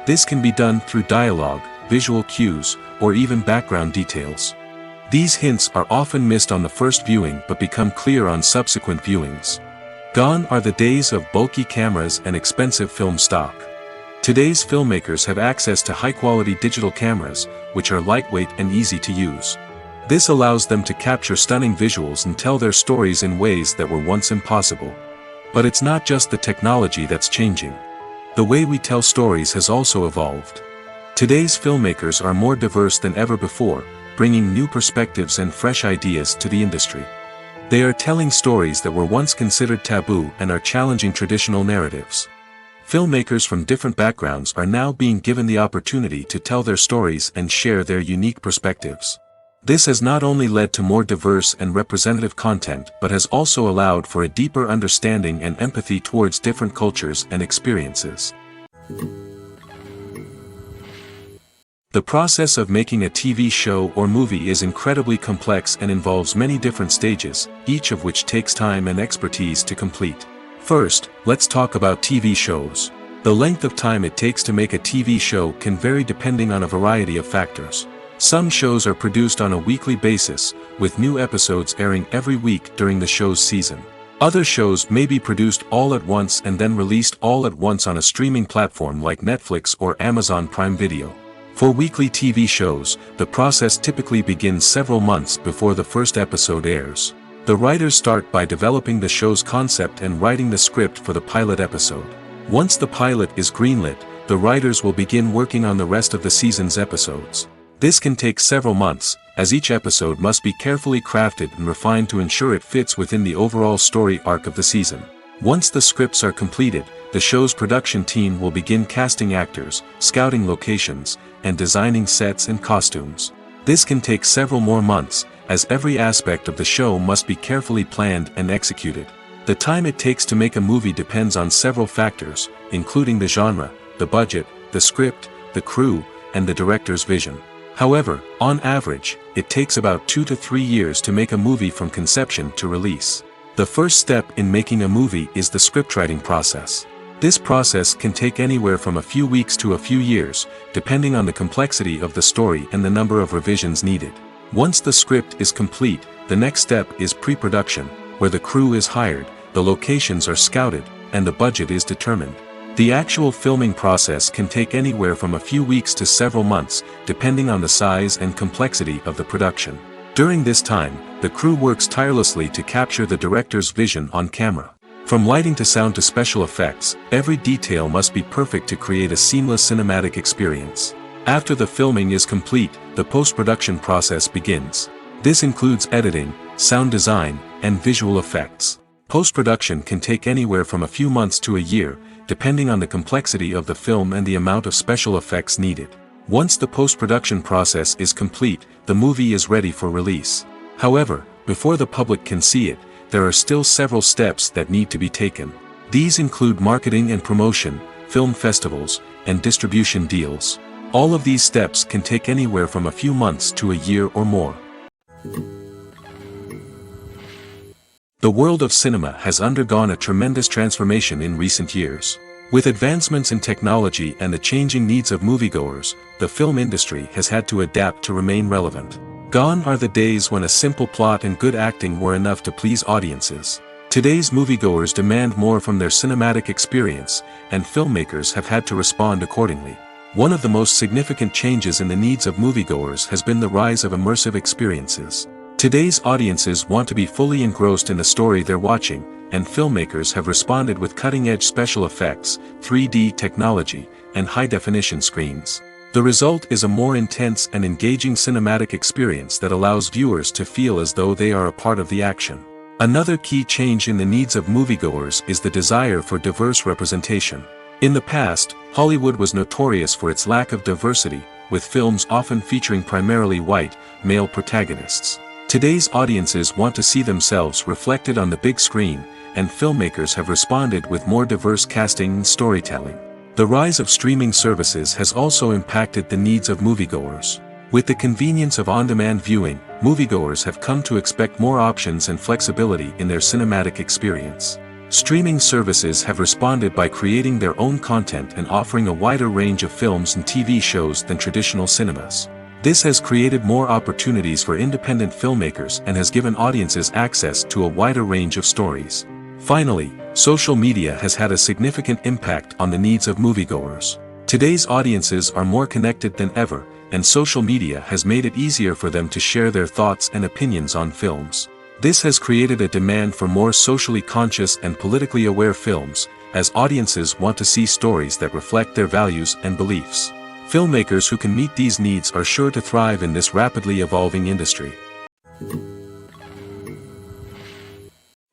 This can be done through dialogue, visual cues, or even background details. These hints are often missed on the first viewing but become clear on subsequent viewings. Gone are the days of bulky cameras and expensive film stock. Today's filmmakers have access to high-quality digital cameras, which are lightweight and easy to use. This allows them to capture stunning visuals and tell their stories in ways that were once impossible. But it's not just the technology that's changing. The way we tell stories has also evolved. Today's filmmakers are more diverse than ever before, bringing new perspectives and fresh ideas to the industry. They are telling stories that were once considered taboo and are challenging traditional narratives. Filmmakers from different backgrounds are now being given the opportunity to tell their stories and share their unique perspectives. This has not only led to more diverse and representative content but has also allowed for a deeper understanding and empathy towards different cultures and experiences. The process of making a TV show or movie is incredibly complex and involves many different stages, each of which takes time and expertise to complete. First, let's talk about TV shows. The length of time it takes to make a TV show can vary depending on a variety of factors. Some shows are produced on a weekly basis, with new episodes airing every week during the show's season. Other shows may be produced all at once and then released all at once on a streaming platform like Netflix or Amazon Prime Video. For weekly TV shows, the process typically begins several months before the first episode airs. The writers start by developing the show's concept and writing the script for the pilot episode. Once the pilot is greenlit, the writers will begin working on the rest of the season's episodes. This can take several months, as each episode must be carefully crafted and refined to ensure it fits within the overall story arc of the season. Once the scripts are completed, the show's production team will begin casting actors, scouting locations, and designing sets and costumes. This can take several more months, as every aspect of the show must be carefully planned and executed. The time it takes to make a movie depends on several factors, including the genre, the budget, the script, the crew, and the director's vision. However, on average, it takes about 2 to 3 years to make a movie from conception to release. The first step in making a movie is the scriptwriting process. This process can take anywhere from a few weeks to a few years, depending on the complexity of the story and the number of revisions needed. Once the script is complete, the next step is pre-production, where the crew is hired, the locations are scouted, and the budget is determined. The actual filming process can take anywhere from a few weeks to several months, depending on the size and complexity of the production. During this time, the crew works tirelessly to capture the director's vision on camera. From lighting to sound to special effects, every detail must be perfect to create a seamless cinematic experience. After the filming is complete, the post-production process begins. This includes editing, sound design, and visual effects. Post-production can take anywhere from a few months to a year, depending on the complexity of the film and the amount of special effects needed. Once the post-production process is complete, the movie is ready for release. However, before the public can see it, there are still several steps that need to be taken. These include marketing and promotion, film festivals, and distribution deals. All of these steps can take anywhere from a few months to a year or more. The world of cinema has undergone a tremendous transformation in recent years. With advancements in technology and the changing needs of moviegoers, the film industry has had to adapt to remain relevant. Gone are the days when a simple plot and good acting were enough to please audiences. Today's moviegoers demand more from their cinematic experience, and filmmakers have had to respond accordingly. One of the most significant changes in the needs of moviegoers has been the rise of immersive experiences. Today's audiences want to be fully engrossed in the story they're watching, and filmmakers have responded with cutting-edge special effects, 3D technology, and high-definition screens. The result is a more intense and engaging cinematic experience that allows viewers to feel as though they are a part of the action. Another key change in the needs of moviegoers is the desire for diverse representation. In the past, Hollywood was notorious for its lack of diversity, with films often featuring primarily white, male protagonists. Today's audiences want to see themselves reflected on the big screen, and filmmakers have responded with more diverse casting and storytelling. The rise of streaming services has also impacted the needs of moviegoers. With the convenience of on-demand viewing, moviegoers have come to expect more options and flexibility in their cinematic experience. Streaming services have responded by creating their own content and offering a wider range of films and TV shows than traditional cinemas. This has created more opportunities for independent filmmakers and has given audiences access to a wider range of stories. Finally, social media has had a significant impact on the needs of moviegoers. Today's audiences are more connected than ever, and social media has made it easier for them to share their thoughts and opinions on films. This has created a demand for more socially conscious and politically aware films, as audiences want to see stories that reflect their values and beliefs. Filmmakers who can meet these needs are sure to thrive in this rapidly evolving industry.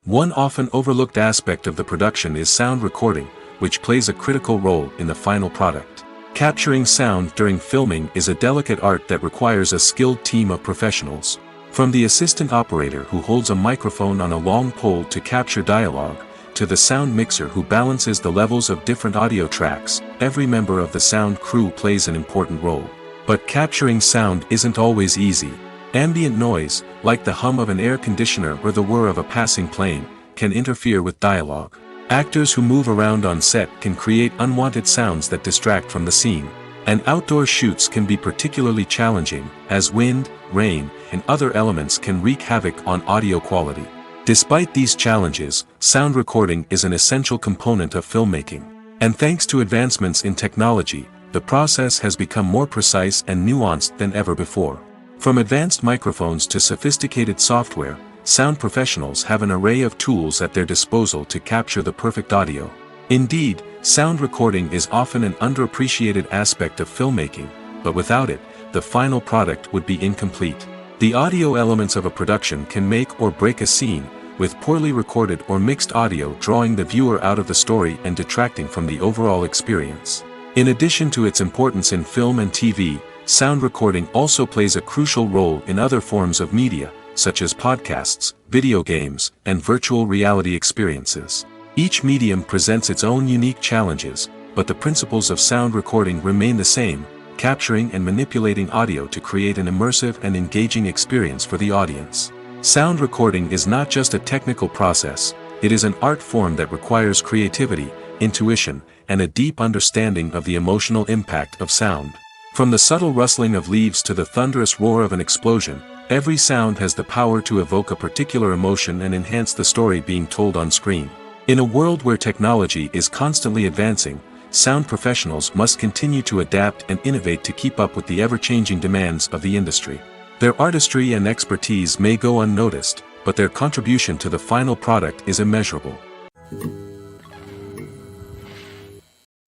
One often overlooked aspect of the production is sound recording, which plays a critical role in the final product. Capturing sound during filming is a delicate art that requires a skilled team of professionals. From the assistant operator who holds a microphone on a long pole to capture dialogue, to the sound mixer who balances the levels of different audio tracks, every member of the sound crew plays an important role. But capturing sound isn't always easy. Ambient noise, like the hum of an air conditioner or the whir of a passing plane, can interfere with dialogue. Actors who move around on set can create unwanted sounds that distract from the scene. And outdoor shoots can be particularly challenging, as wind, rain, and other elements can wreak havoc on audio quality. Despite these challenges, sound recording is an essential component of filmmaking. And thanks to advancements in technology, the process has become more precise and nuanced than ever before. From advanced microphones to sophisticated software, sound professionals have an array of tools at their disposal to capture the perfect audio. Indeed, sound recording is often an underappreciated aspect of filmmaking, but without it, the final product would be incomplete. The audio elements of a production can make or break a scene, with poorly recorded or mixed audio drawing the viewer out of the story and detracting from the overall experience. In addition to its importance in film and TV, sound recording also plays a crucial role in other forms of media, such as podcasts, video games, and virtual reality experiences. Each medium presents its own unique challenges, but the principles of sound recording remain the same, capturing and manipulating audio to create an immersive and engaging experience for the audience. Sound recording is not just a technical process, it is an art form that requires creativity, intuition, and a deep understanding of the emotional impact of sound. From the subtle rustling of leaves to the thunderous roar of an explosion, every sound has the power to evoke a particular emotion and enhance the story being told on screen. In a world where technology is constantly advancing, sound professionals must continue to adapt and innovate to keep up with the ever-changing demands of the industry. Their artistry and expertise may go unnoticed, but their contribution to the final product is immeasurable.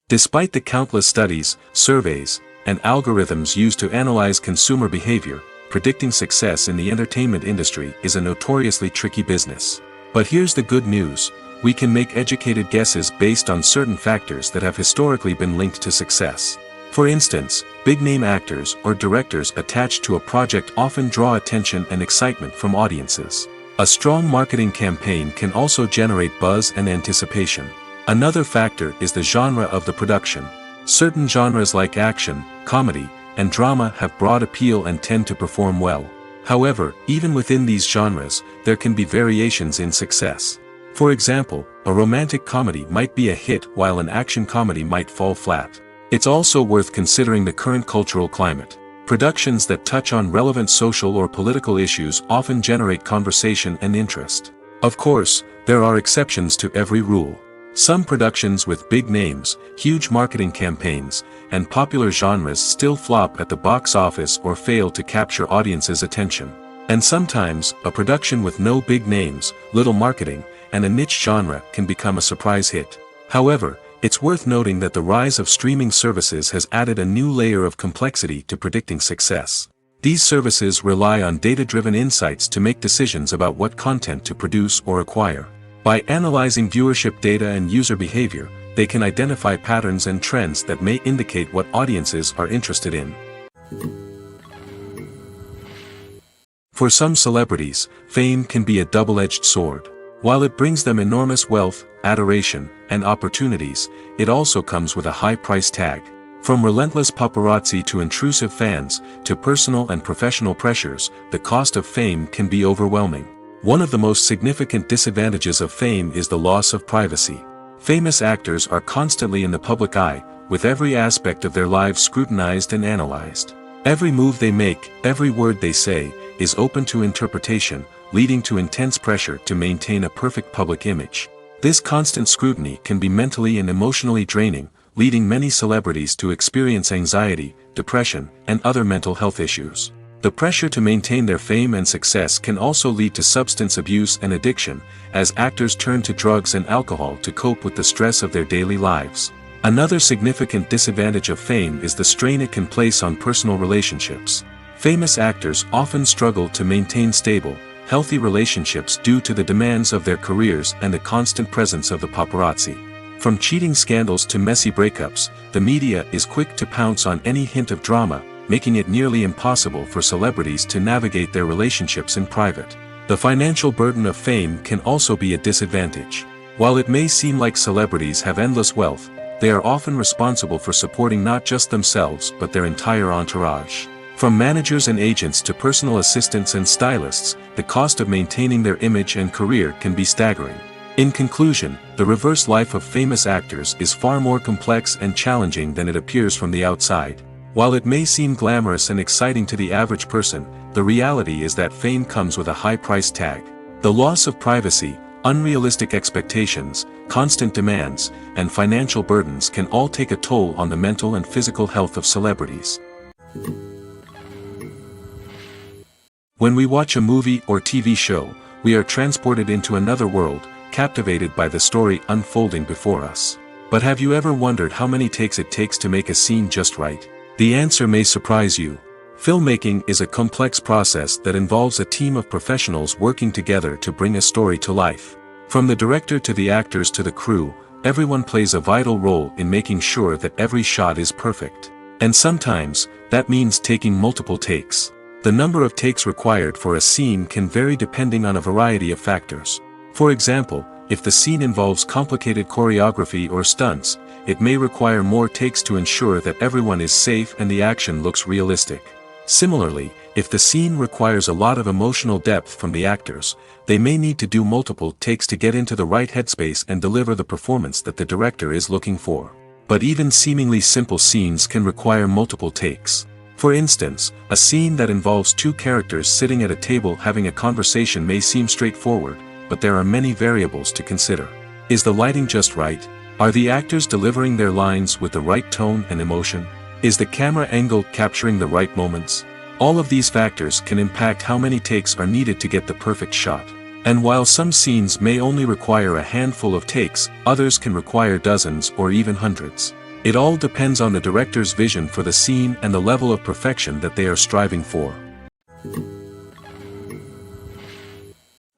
Despite the countless studies, surveys, and algorithms used to analyze consumer behavior, predicting success in the entertainment industry is a notoriously tricky business. But here's the good news: we can make educated guesses based on certain factors that have historically been linked to success. For instance, big-name actors or directors attached to a project often draw attention and excitement from audiences. A strong marketing campaign can also generate buzz and anticipation. Another factor is the genre of the production. Certain genres like action, comedy, and drama have broad appeal and tend to perform well. However, even within these genres, there can be variations in success. For example, a romantic comedy might be a hit while an action comedy might fall flat. It's also worth considering the current cultural climate. Productions that touch on relevant social or political issues often generate conversation and interest. Of course, there are exceptions to every rule. Some productions with big names, huge marketing campaigns, and popular genres still flop at the box office or fail to capture audiences' attention. And sometimes, a production with no big names, little marketing, and a niche genre can become a surprise hit. However, it's worth noting that the rise of streaming services has added a new layer of complexity to predicting success. These services rely on data-driven insights to make decisions about what content to produce or acquire. By analyzing viewership data and user behavior, they can identify patterns and trends that may indicate what audiences are interested in. For some celebrities, fame can be a double-edged sword. While it brings them enormous wealth, adoration, and opportunities, it also comes with a high price tag. From relentless paparazzi to intrusive fans, to personal and professional pressures, the cost of fame can be overwhelming. One of the most significant disadvantages of fame is the loss of privacy. Famous actors are constantly in the public eye, with every aspect of their lives scrutinized and analyzed. Every move they make, every word they say, is open to interpretation, leading to intense pressure to maintain a perfect public image. This constant scrutiny can be mentally and emotionally draining, leading many celebrities to experience anxiety, depression, and other mental health issues. The pressure to maintain their fame and success can also lead to substance abuse and addiction, as actors turn to drugs and alcohol to cope with the stress of their daily lives. Another significant disadvantage of fame is the strain it can place on personal relationships. Famous actors often struggle to maintain stable, healthy relationships due to the demands of their careers and the constant presence of the paparazzi. From cheating scandals to messy breakups, the media is quick to pounce on any hint of drama, making it nearly impossible for celebrities to navigate their relationships in private. The financial burden of fame can also be a disadvantage. While it may seem like celebrities have endless wealth, they are often responsible for supporting not just themselves but their entire entourage. From managers and agents to personal assistants and stylists, the cost of maintaining their image and career can be staggering. In conclusion, the reverse life of famous actors is far more complex and challenging than it appears from the outside. While it may seem glamorous and exciting to the average person, the reality is that fame comes with a high price tag. The loss of privacy, unrealistic expectations, constant demands, and financial burdens can all take a toll on the mental and physical health of celebrities. When we watch a movie or TV show, we are transported into another world, captivated by the story unfolding before us. But have you ever wondered how many takes it takes to make a scene just right? The answer may surprise you. Filmmaking is a complex process that involves a team of professionals working together to bring a story to life. From the director to the actors to the crew, everyone plays a vital role in making sure that every shot is perfect. And sometimes, that means taking multiple takes. The number of takes required for a scene can vary depending on a variety of factors. For example, if the scene involves complicated choreography or stunts, it may require more takes to ensure that everyone is safe and the action looks realistic. Similarly, if the scene requires a lot of emotional depth from the actors, they may need to do multiple takes to get into the right headspace and deliver the performance that the director is looking for. But even seemingly simple scenes can require multiple takes. For instance, a scene that involves two characters sitting at a table having a conversation may seem straightforward, but there are many variables to consider. Is the lighting just right? Are the actors delivering their lines with the right tone and emotion? Is the camera angle capturing the right moments? All of these factors can impact how many takes are needed to get the perfect shot. And while some scenes may only require a handful of takes, others can require dozens or even hundreds. It all depends on the director's vision for the scene and the level of perfection that they are striving for.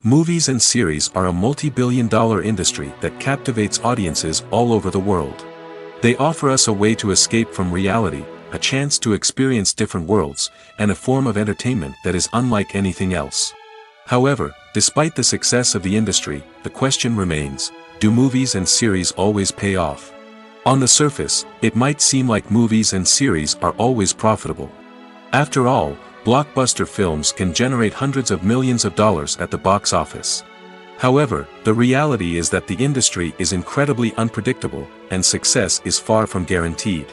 Movies and series are a multi-billion-dollar industry that captivates audiences all over the world. They offer us a way to escape from reality, a chance to experience different worlds, and a form of entertainment that is unlike anything else. However, despite the success of the industry, the question remains, do movies and series always pay off? On the surface, it might seem like movies and series are always profitable. After all, blockbuster films can generate hundreds of millions of dollars at the box office. However, the reality is that the industry is incredibly unpredictable, and success is far from guaranteed.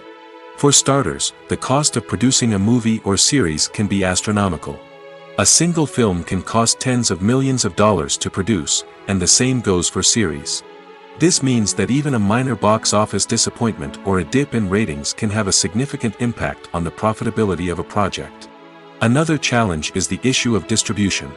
For starters, the cost of producing a movie or series can be astronomical. A single film can cost tens of millions of dollars to produce, and the same goes for series. This means that even a minor box office disappointment or a dip in ratings can have a significant impact on the profitability of a project. Another challenge is the issue of distribution.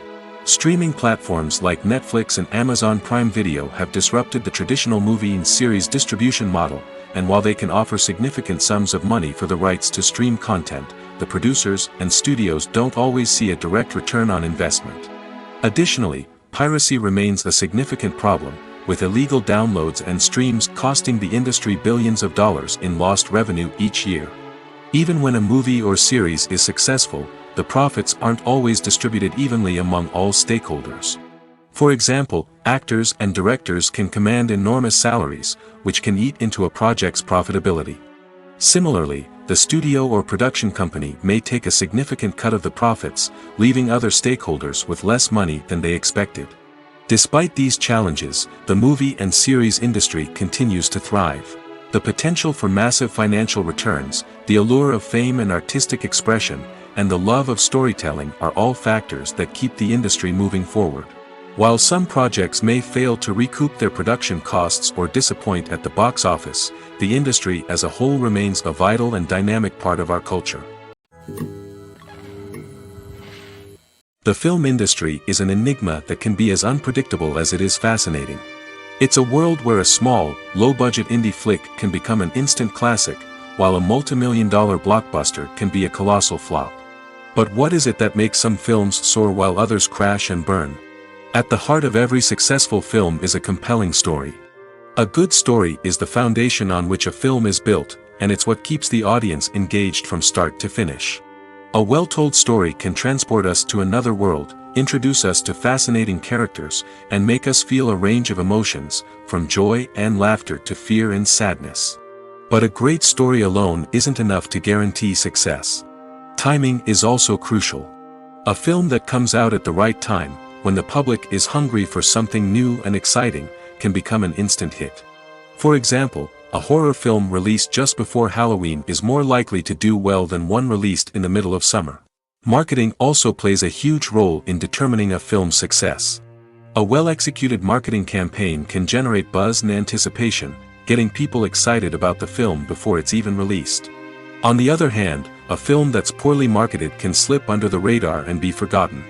Streaming platforms like Netflix and Amazon Prime Video have disrupted the traditional movie and series distribution model, and while they can offer significant sums of money for the rights to stream content, the producers and studios don't always see a direct return on investment. Additionally, piracy remains a significant problem, with illegal downloads and streams costing the industry billions of dollars in lost revenue each year. Even when a movie or series is successful, the profits aren't always distributed evenly among all stakeholders. For example, actors and directors can command enormous salaries, which can eat into a project's profitability. Similarly, the studio or production company may take a significant cut of the profits, leaving other stakeholders with less money than they expected. Despite these challenges, the movie and series industry continues to thrive. The potential for massive financial returns, the allure of fame and artistic expression, and the love of storytelling are all factors that keep the industry moving forward. While some projects may fail to recoup their production costs or disappoint at the box office, the industry as a whole remains a vital and dynamic part of our culture. The film industry is an enigma that can be as unpredictable as it is fascinating. It's a world where a small, low-budget indie flick can become an instant classic, while a multi-million-dollar blockbuster can be a colossal flop. But what is it that makes some films soar while others crash and burn? At the heart of every successful film is a compelling story. A good story is the foundation on which a film is built, and it's what keeps the audience engaged from start to finish. A well-told story can transport us to another world, introduce us to fascinating characters, and make us feel a range of emotions, from joy and laughter to fear and sadness. But a great story alone isn't enough to guarantee success. Timing is also crucial. A film that comes out at the right time, when the public is hungry for something new and exciting, can become an instant hit. For example, a horror film released just before Halloween is more likely to do well than one released in the middle of summer. Marketing also plays a huge role in determining a film's success. A well-executed marketing campaign can generate buzz and anticipation, getting people excited about the film before it's even released. On the other hand, a film that's poorly marketed can slip under the radar and be forgotten.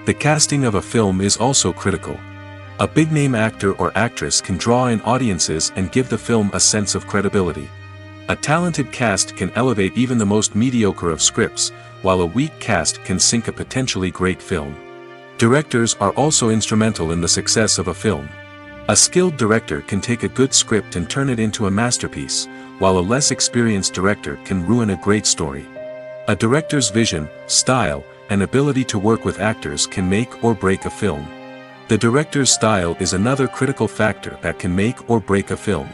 The casting of a film is also critical. A big-name actor or actress can draw in audiences and give the film a sense of credibility. A talented cast can elevate even the most mediocre of scripts, while a weak cast can sink a potentially great film. Directors are also instrumental in the success of a film. A skilled director can take a good script and turn it into a masterpiece, while a less experienced director can ruin a great story. A director's vision, style, and ability to work with actors can make or break a film. The director's style is another critical factor that can make or break a film.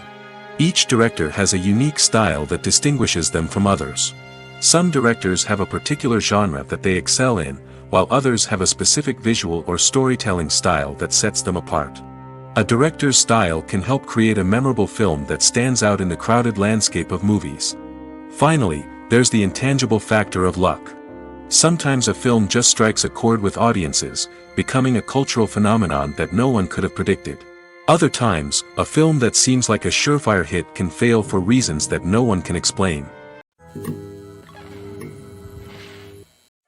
Each director has a unique style that distinguishes them from others. Some directors have a particular genre that they excel in, while others have a specific visual or storytelling style that sets them apart. A director's style can help create a memorable film that stands out in the crowded landscape of movies. Finally, there's the intangible factor of luck. Sometimes a film just strikes a chord with audiences, becoming a cultural phenomenon that no one could have predicted. Other times, a film that seems like a surefire hit can fail for reasons that no one can explain.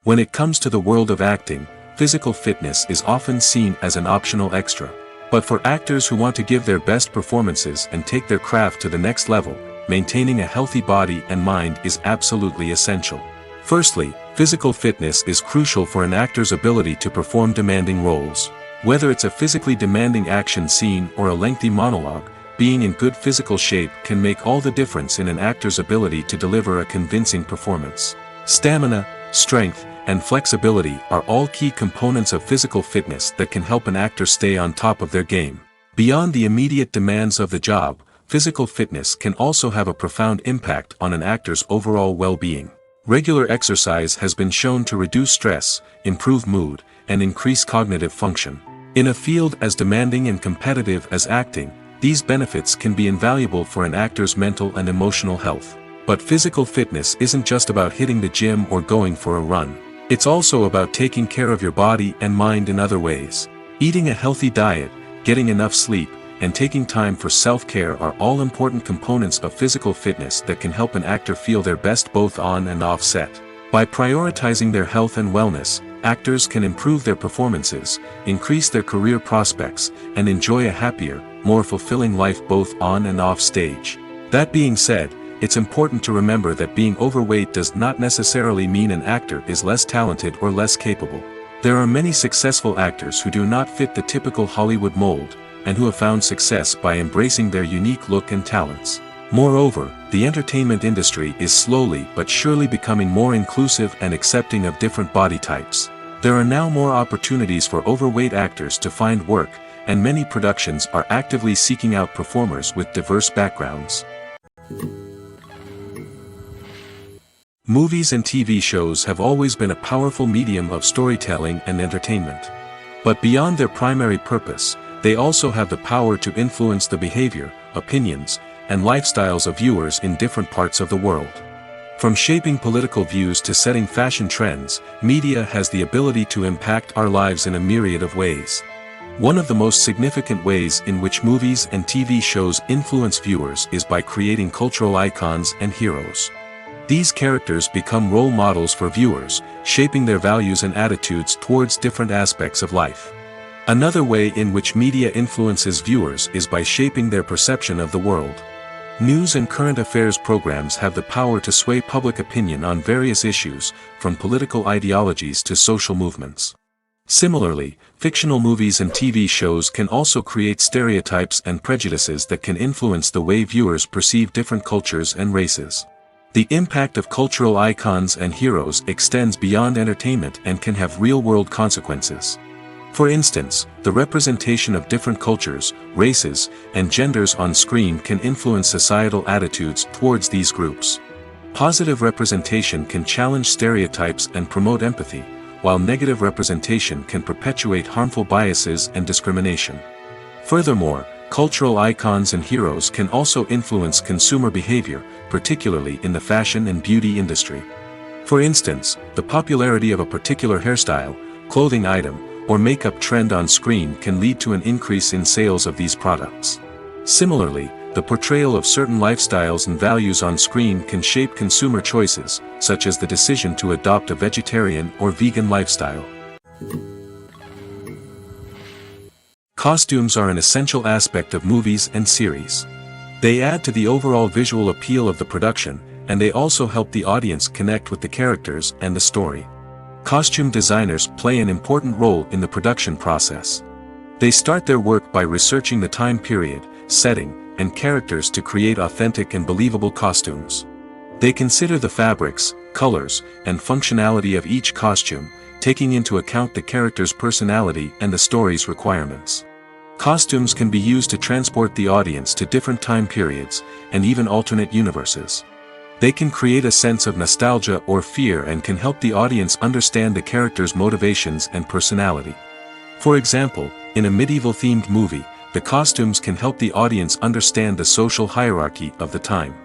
When it comes to the world of acting, physical fitness is often seen as an optional extra. But for actors who want to give their best performances and take their craft to the next level, maintaining a healthy body and mind is absolutely essential. Firstly, physical fitness is crucial for an actor's ability to perform demanding roles. Whether it's a physically demanding action scene or a lengthy monologue, being in good physical shape can make all the difference in an actor's ability to deliver a convincing performance. Stamina, strength, and flexibility are all key components of physical fitness that can help an actor stay on top of their game. Beyond the immediate demands of the job, physical fitness can also have a profound impact on an actor's overall well-being. Regular exercise has been shown to reduce stress, improve mood, and increase cognitive function. In a field as demanding and competitive as acting, these benefits can be invaluable for an actor's mental and emotional health. But physical fitness isn't just about hitting the gym or going for a run. It's also about taking care of your body and mind in other ways. Eating a healthy diet, getting enough sleep, and taking time for self-care are all important components of physical fitness that can help an actor feel their best both on and off set. By prioritizing their health and wellness, actors can improve their performances, increase their career prospects, and enjoy a happier, more fulfilling life both on and off stage. That being said, it's important to remember that being overweight does not necessarily mean an actor is less talented or less capable. There are many successful actors who do not fit the typical Hollywood mold, and who have found success by embracing their unique look and talents. Moreover, the entertainment industry is slowly but surely becoming more inclusive and accepting of different body types. There are now more opportunities for overweight actors to find work, and many productions are actively seeking out performers with diverse backgrounds. Movies and TV shows have always been a powerful medium of storytelling and entertainment. But beyond their primary purpose, they also have the power to influence the behavior, opinions, and lifestyles of viewers in different parts of the world. From shaping political views to setting fashion trends, media has the ability to impact our lives in a myriad of ways. One of the most significant ways in which movies and TV shows influence viewers is by creating cultural icons and heroes. These characters become role models for viewers, shaping their values and attitudes towards different aspects of life. Another way in which media influences viewers is by shaping their perception of the world. News and current affairs programs have the power to sway public opinion on various issues, from political ideologies to social movements. Similarly, fictional movies and TV shows can also create stereotypes and prejudices that can influence the way viewers perceive different cultures and races. The impact of cultural icons and heroes extends beyond entertainment and can have real-world consequences. For instance, the representation of different cultures, races, and genders on screen can influence societal attitudes towards these groups. Positive representation can challenge stereotypes and promote empathy, while negative representation can perpetuate harmful biases and discrimination. Furthermore, cultural icons and heroes can also influence consumer behavior, particularly in the fashion and beauty industry. For instance, the popularity of a particular hairstyle, clothing item, or makeup trend on screen can lead to an increase in sales of these products. Similarly, the portrayal of certain lifestyles and values on screen can shape consumer choices, such as the decision to adopt a vegetarian or vegan lifestyle. Costumes are an essential aspect of movies and series. They add to the overall visual appeal of the production, and they also help the audience connect with the characters and the story. Costume designers play an important role in the production process. They start their work by researching the time period, setting, and characters to create authentic and believable costumes. They consider the fabrics, colors, and functionality of each costume, taking into account the character's personality and the story's requirements. Costumes can be used to transport the audience to different time periods, and even alternate universes. They can create a sense of nostalgia or fear and can help the audience understand the character's motivations and personality. For example, in a medieval-themed movie, the costumes can help the audience understand the social hierarchy of the time.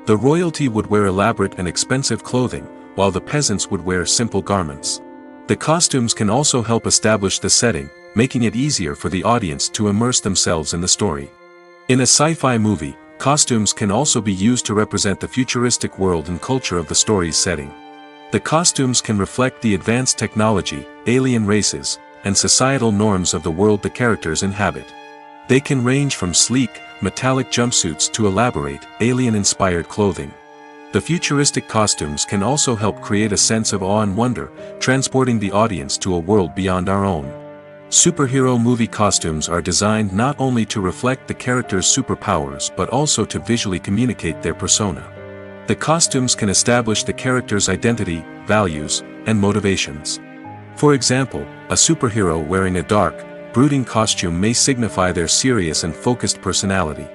The royalty would wear elaborate and expensive clothing, while the peasants would wear simple garments. The costumes can also help establish the setting, making it easier for the audience to immerse themselves in the story. In a sci-fi movie, costumes can also be used to represent the futuristic world and culture of the story's setting. The costumes can reflect the advanced technology, alien races, and societal norms of the world the characters inhabit. They can range from sleek, metallic jumpsuits to elaborate, alien-inspired clothing. The futuristic costumes can also help create a sense of awe and wonder, transporting the audience to a world beyond our own. Superhero movie costumes are designed not only to reflect the character's superpowers but also to visually communicate their persona. The costumes can establish the character's identity, values, and motivations. For example, a superhero wearing a dark, brooding costume may signify their serious and focused personality.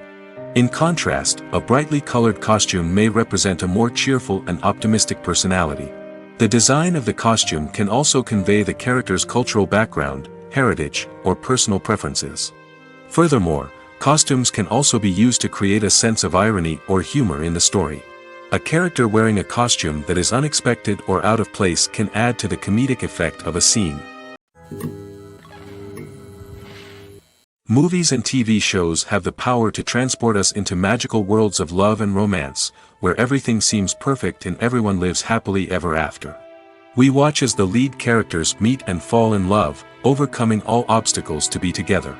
In contrast, a brightly colored costume may represent a more cheerful and optimistic personality. The design of the costume can also convey the character's cultural background, heritage, or personal preferences. Furthermore, costumes can also be used to create a sense of irony or humor in the story. A character wearing a costume that is unexpected or out of place can add to the comedic effect of a scene. Movies and TV shows have the power to transport us into magical worlds of love and romance, where everything seems perfect and everyone lives happily ever after. We watch as the lead characters meet and fall in love, overcoming all obstacles to be together.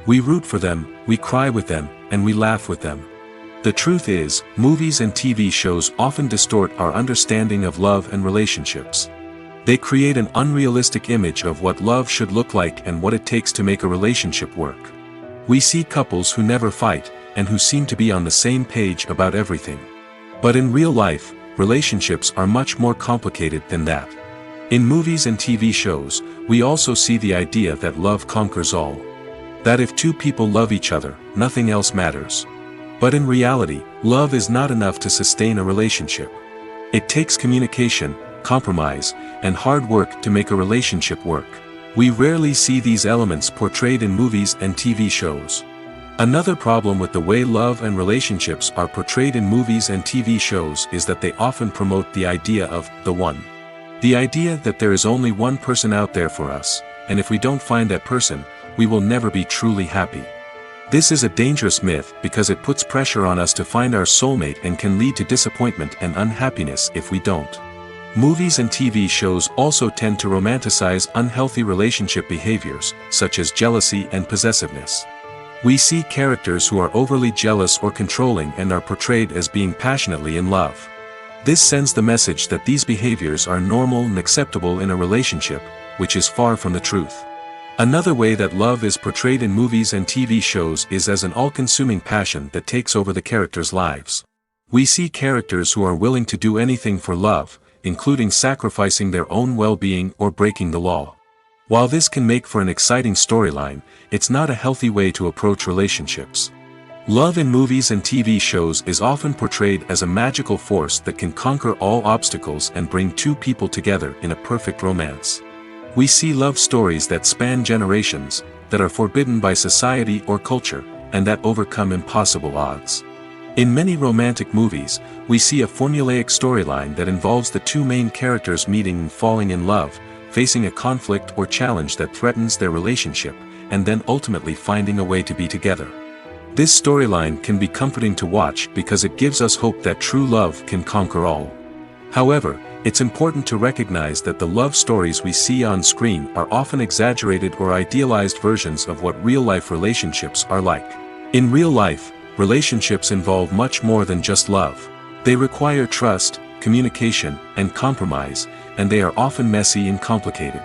We root for them, we cry with them, and we laugh with them. The truth is, movies and TV shows often distort our understanding of love and relationships. They create an unrealistic image of what love should look like and what it takes to make a relationship work. We see couples who never fight, and who seem to be on the same page about everything. But in real life, relationships are much more complicated than that. In movies and TV shows, we also see the idea that love conquers all. That if two people love each other, nothing else matters. But in reality, love is not enough to sustain a relationship. It takes communication, compromise, and hard work to make a relationship work. We rarely see these elements portrayed in movies and TV shows. Another problem with the way love and relationships are portrayed in movies and TV shows is that they often promote the idea of the one. The idea that there is only one person out there for us, and if we don't find that person, we will never be truly happy. This is a dangerous myth because it puts pressure on us to find our soulmate and can lead to disappointment and unhappiness if we don't. Movies and TV shows also tend to romanticize unhealthy relationship behaviors, such as jealousy and possessiveness. We see characters who are overly jealous or controlling and are portrayed as being passionately in love. This sends the message that these behaviors are normal and acceptable in a relationship, which is far from the truth. Another way that love is portrayed in movies and TV shows is as an all-consuming passion that takes over the characters' lives. We see characters who are willing to do anything for love, including sacrificing their own well-being or breaking the law. While this can make for an exciting storyline, it's not a healthy way to approach relationships. Love in movies and TV shows is often portrayed as a magical force that can conquer all obstacles and bring two people together in a perfect romance. We see love stories that span generations, that are forbidden by society or culture, and that overcome impossible odds. In many romantic movies, we see a formulaic storyline that involves the two main characters meeting and falling in love, facing a conflict or challenge that threatens their relationship, and then ultimately finding a way to be together. This storyline can be comforting to watch because it gives us hope that true love can conquer all. However, it's important to recognize that the love stories we see on screen are often exaggerated or idealized versions of what real-life relationships are like. In real life, relationships involve much more than just love. They require trust, communication, and compromise, and they are often messy and complicated.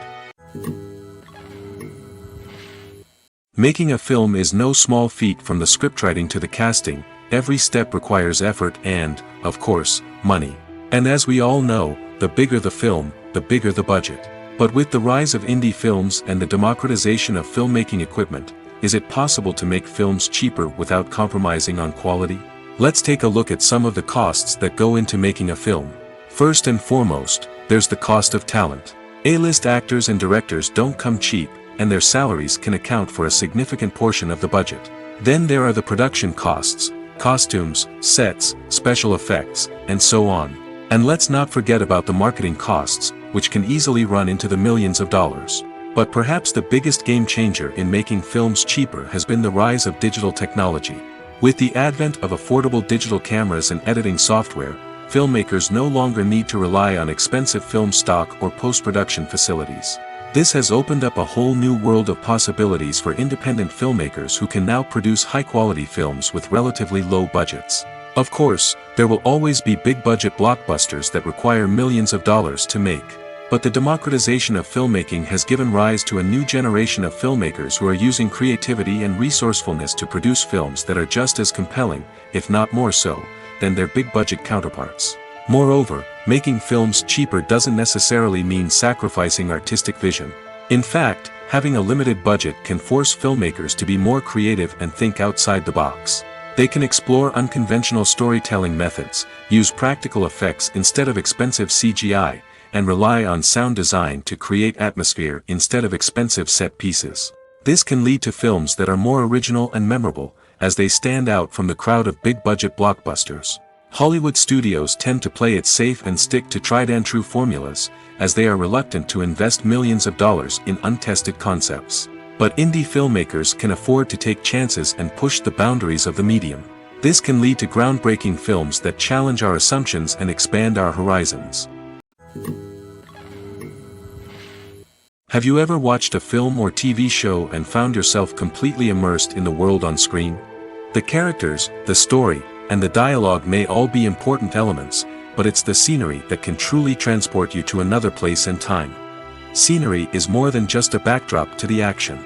Making a film is no small feat. From the scriptwriting to the casting, every step requires effort and, of course, money. And as we all know, the bigger the film, the bigger the budget. But with the rise of indie films and the democratization of filmmaking equipment, is it possible to make films cheaper without compromising on quality? Let's take a look at some of the costs that go into making a film. First and foremost, there's the cost of talent. A-list actors and directors don't come cheap, and their salaries can account for a significant portion of the budget. Then there are the production costs, costumes, sets, special effects, and so on. And let's not forget about the marketing costs, which can easily run into the millions of dollars. But perhaps the biggest game changer in making films cheaper has been the rise of digital technology. With the advent of affordable digital cameras and editing software, filmmakers no longer need to rely on expensive film stock or post-production facilities. This has opened up a whole new world of possibilities for independent filmmakers who can now produce high-quality films with relatively low budgets. Of course, there will always be big-budget blockbusters that require millions of dollars to make. But the democratization of filmmaking has given rise to a new generation of filmmakers who are using creativity and resourcefulness to produce films that are just as compelling, if not more so, than their big-budget counterparts. Moreover, making films cheaper doesn't necessarily mean sacrificing artistic vision. In fact, having a limited budget can force filmmakers to be more creative and think outside the box. They can explore unconventional storytelling methods, use practical effects instead of expensive CGI, and rely on sound design to create atmosphere instead of expensive set pieces. This can lead to films that are more original and memorable, as they stand out from the crowd of big-budget blockbusters. Hollywood studios tend to play it safe and stick to tried-and-true formulas, as they are reluctant to invest millions of dollars in untested concepts. But indie filmmakers can afford to take chances and push the boundaries of the medium. This can lead to groundbreaking films that challenge our assumptions and expand our horizons. Have you ever watched a film or TV show and found yourself completely immersed in the world on screen? The characters, the story, and the dialogue may all be important elements, but it's the scenery that can truly transport you to another place and time. Scenery is more than just a backdrop to the action.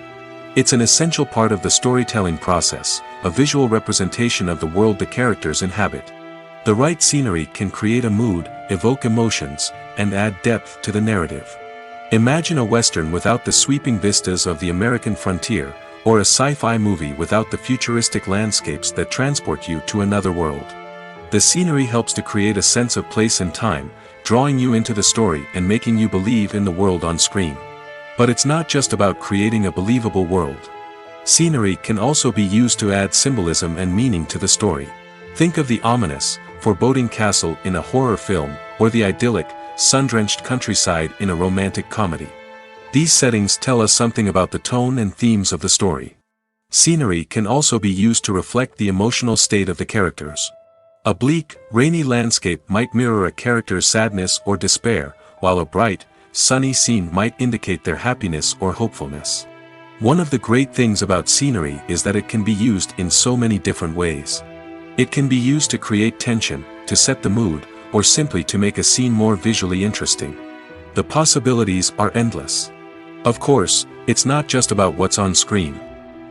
It's an essential part of the storytelling process, a visual representation of the world the characters inhabit. The right scenery can create a mood, evoke emotions, and add depth to the narrative. Imagine a Western without the sweeping vistas of the American frontier, or a sci-fi movie without the futuristic landscapes that transport you to another world. The scenery helps to create a sense of place and time, drawing you into the story and making you believe in the world on screen. But it's not just about creating a believable world. Scenery can also be used to add symbolism and meaning to the story. Think of the ominous, foreboding castle in a horror film, or the idyllic, sun-drenched countryside in a romantic comedy. These settings tell us something about the tone and themes of the story. Scenery can also be used to reflect the emotional state of the characters. A bleak, rainy landscape might mirror a character's sadness or despair, while a bright, sunny scene might indicate their happiness or hopefulness. One of the great things about scenery is that it can be used in so many different ways. It can be used to create tension, to set the mood, or simply to make a scene more visually interesting. The possibilities are endless. Of course, it's not just about what's on screen.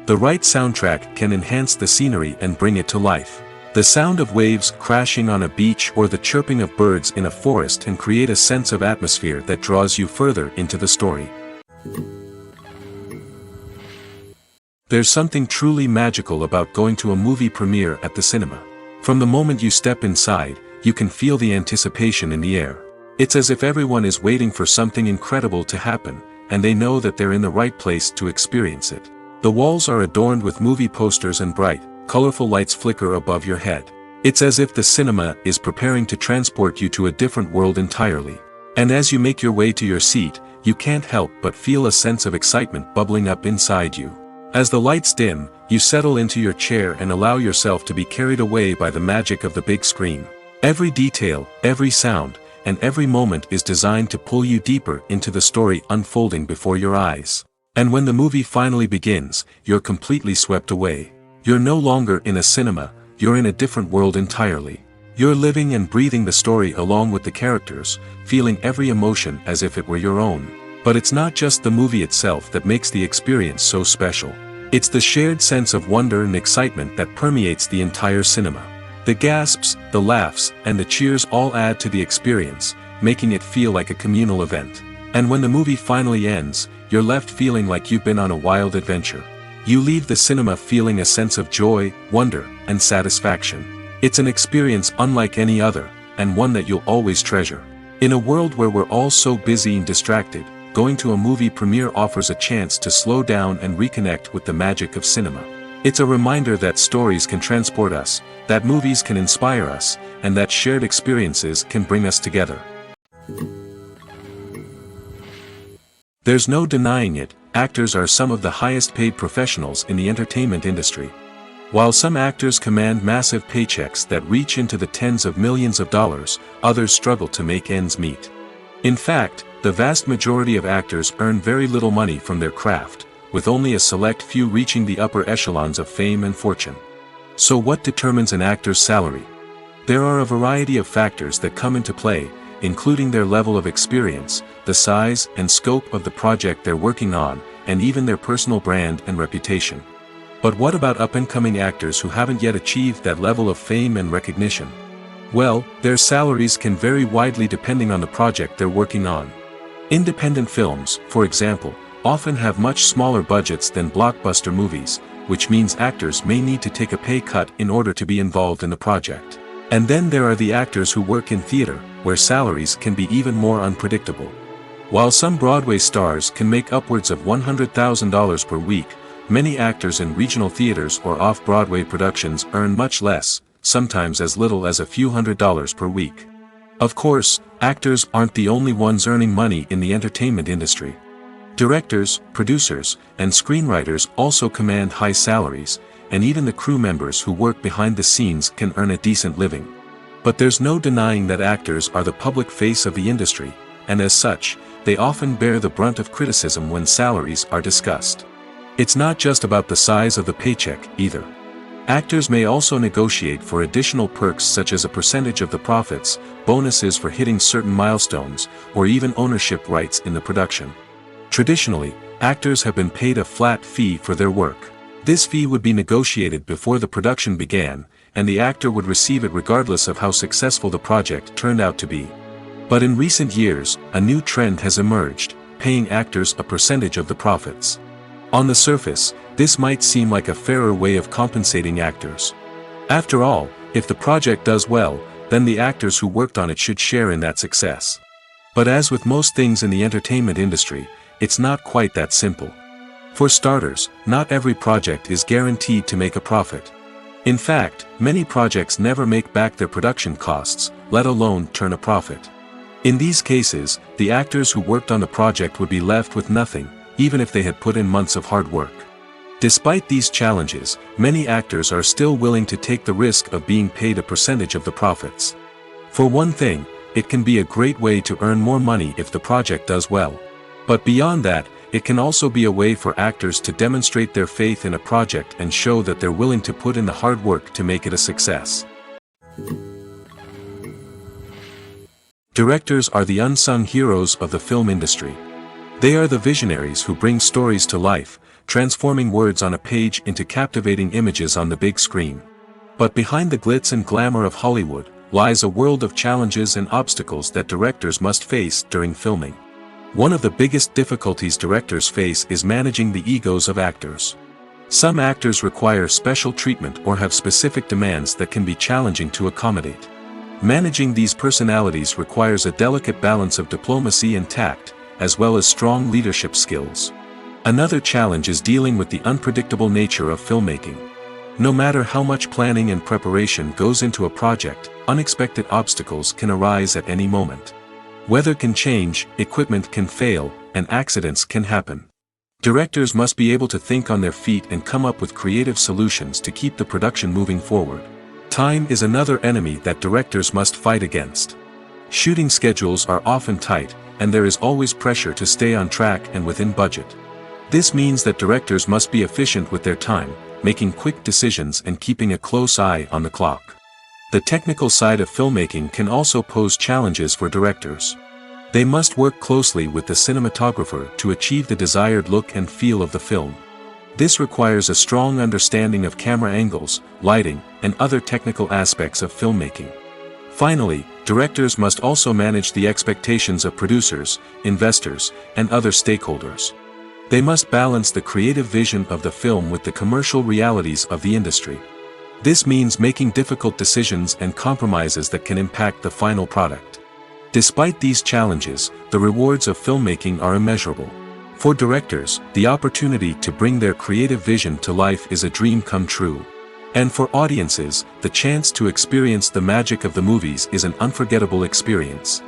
The right soundtrack can enhance the scenery and bring it to life. The sound of waves crashing on a beach or the chirping of birds in a forest can create a sense of atmosphere that draws you further into the story. There's something truly magical about going to a movie premiere at the cinema. From the moment you step inside, you can feel the anticipation in the air. It's as if everyone is waiting for something incredible to happen, and they know that they're in the right place to experience it. The walls are adorned with movie posters and bright, colorful lights flicker above your head. It's as if the cinema is preparing to transport you to a different world entirely. And as you make your way to your seat, you can't help but feel a sense of excitement bubbling up inside you. As the lights dim, you settle into your chair and allow yourself to be carried away by the magic of the big screen. Every detail, every sound, and every moment is designed to pull you deeper into the story unfolding before your eyes. And when the movie finally begins, you're completely swept away. You're no longer in a cinema, you're in a different world entirely. You're living and breathing the story along with the characters, feeling every emotion as if it were your own. But it's not just the movie itself that makes the experience so special. It's the shared sense of wonder and excitement that permeates the entire cinema. The gasps, the laughs, and the cheers all add to the experience, making it feel like a communal event. And when the movie finally ends, you're left feeling like you've been on a wild adventure. You leave the cinema feeling a sense of joy, wonder, and satisfaction. It's an experience unlike any other, and one that you'll always treasure. In a world where we're all so busy and distracted, going to a movie premiere offers a chance to slow down and reconnect with the magic of cinema. It's a reminder that stories can transport us, that movies can inspire us, and that shared experiences can bring us together. There's no denying it, actors are some of the highest paid professionals in the entertainment industry. While some actors command massive paychecks that reach into the tens of millions of dollars, others struggle to make ends meet. In fact, the vast majority of actors earn very little money from their craft, with only a select few reaching the upper echelons of fame and fortune. So what determines an actor's salary? There are a variety of factors that come into play, including their level of experience, the size and scope of the project they're working on, and even their personal brand and reputation. But what about up-and-coming actors who haven't yet achieved that level of fame and recognition? Well, their salaries can vary widely depending on the project they're working on. Independent films, for example, often have much smaller budgets than blockbuster movies, which means actors may need to take a pay cut in order to be involved in the project. And then there are the actors who work in theater, where salaries can be even more unpredictable. While some Broadway stars can make upwards of $100,000 per week, many actors in regional theaters or off-Broadway productions earn much less, sometimes as little as a few $100s per week. Of course, actors aren't the only ones earning money in the entertainment industry. Directors, producers, and screenwriters also command high salaries, and even the crew members who work behind the scenes can earn a decent living. But there's no denying that actors are the public face of the industry, and as such, they often bear the brunt of criticism when salaries are discussed. It's not just about the size of the paycheck, either. Actors may also negotiate for additional perks such as a percentage of the profits, bonuses for hitting certain milestones, or even ownership rights in the production. Traditionally, actors have been paid a flat fee for their work. This fee would be negotiated before the production began, and the actor would receive it regardless of how successful the project turned out to be. But in recent years, a new trend has emerged, paying actors a percentage of the profits. On the surface, this might seem like a fairer way of compensating actors. After all, if the project does well, then the actors who worked on it should share in that success. But as with most things in the entertainment industry, it's not quite that simple. For starters, not every project is guaranteed to make a profit. In fact, many projects never make back their production costs, let alone turn a profit. In these cases, the actors who worked on the project would be left with nothing, even if they had put in months of hard work. Despite these challenges, many actors are still willing to take the risk of being paid a percentage of the profits. For one thing, it can be a great way to earn more money if the project does well. But beyond that, it can also be a way for actors to demonstrate their faith in a project and show that they're willing to put in the hard work to make it a success. Directors are the unsung heroes of the film industry. They are the visionaries who bring stories to life, transforming words on a page into captivating images on the big screen. But behind the glitz and glamour of Hollywood, lies a world of challenges and obstacles that directors must face during filming. One of the biggest difficulties directors face is managing the egos of actors. Some actors require special treatment or have specific demands that can be challenging to accommodate. Managing these personalities requires a delicate balance of diplomacy and tact, as well as strong leadership skills. Another challenge is dealing with the unpredictable nature of filmmaking. No matter how much planning and preparation goes into a project, unexpected obstacles can arise at any moment. Weather can change, equipment can fail, and accidents can happen. Directors must be able to think on their feet and come up with creative solutions to keep the production moving forward. Time is another enemy that directors must fight against. Shooting schedules are often tight, and there is always pressure to stay on track and within budget. This means that directors must be efficient with their time, making quick decisions and keeping a close eye on the clock. The technical side of filmmaking can also pose challenges for directors. They must work closely with the cinematographer to achieve the desired look and feel of the film. This requires a strong understanding of camera angles, lighting, and other technical aspects of filmmaking. Finally, directors must also manage the expectations of producers, investors, and other stakeholders. They must balance the creative vision of the film with the commercial realities of the industry. This means making difficult decisions and compromises that can impact the final product. Despite these challenges, the rewards of filmmaking are immeasurable. For directors, the opportunity to bring their creative vision to life is a dream come true. And for audiences, the chance to experience the magic of the movies is an unforgettable experience.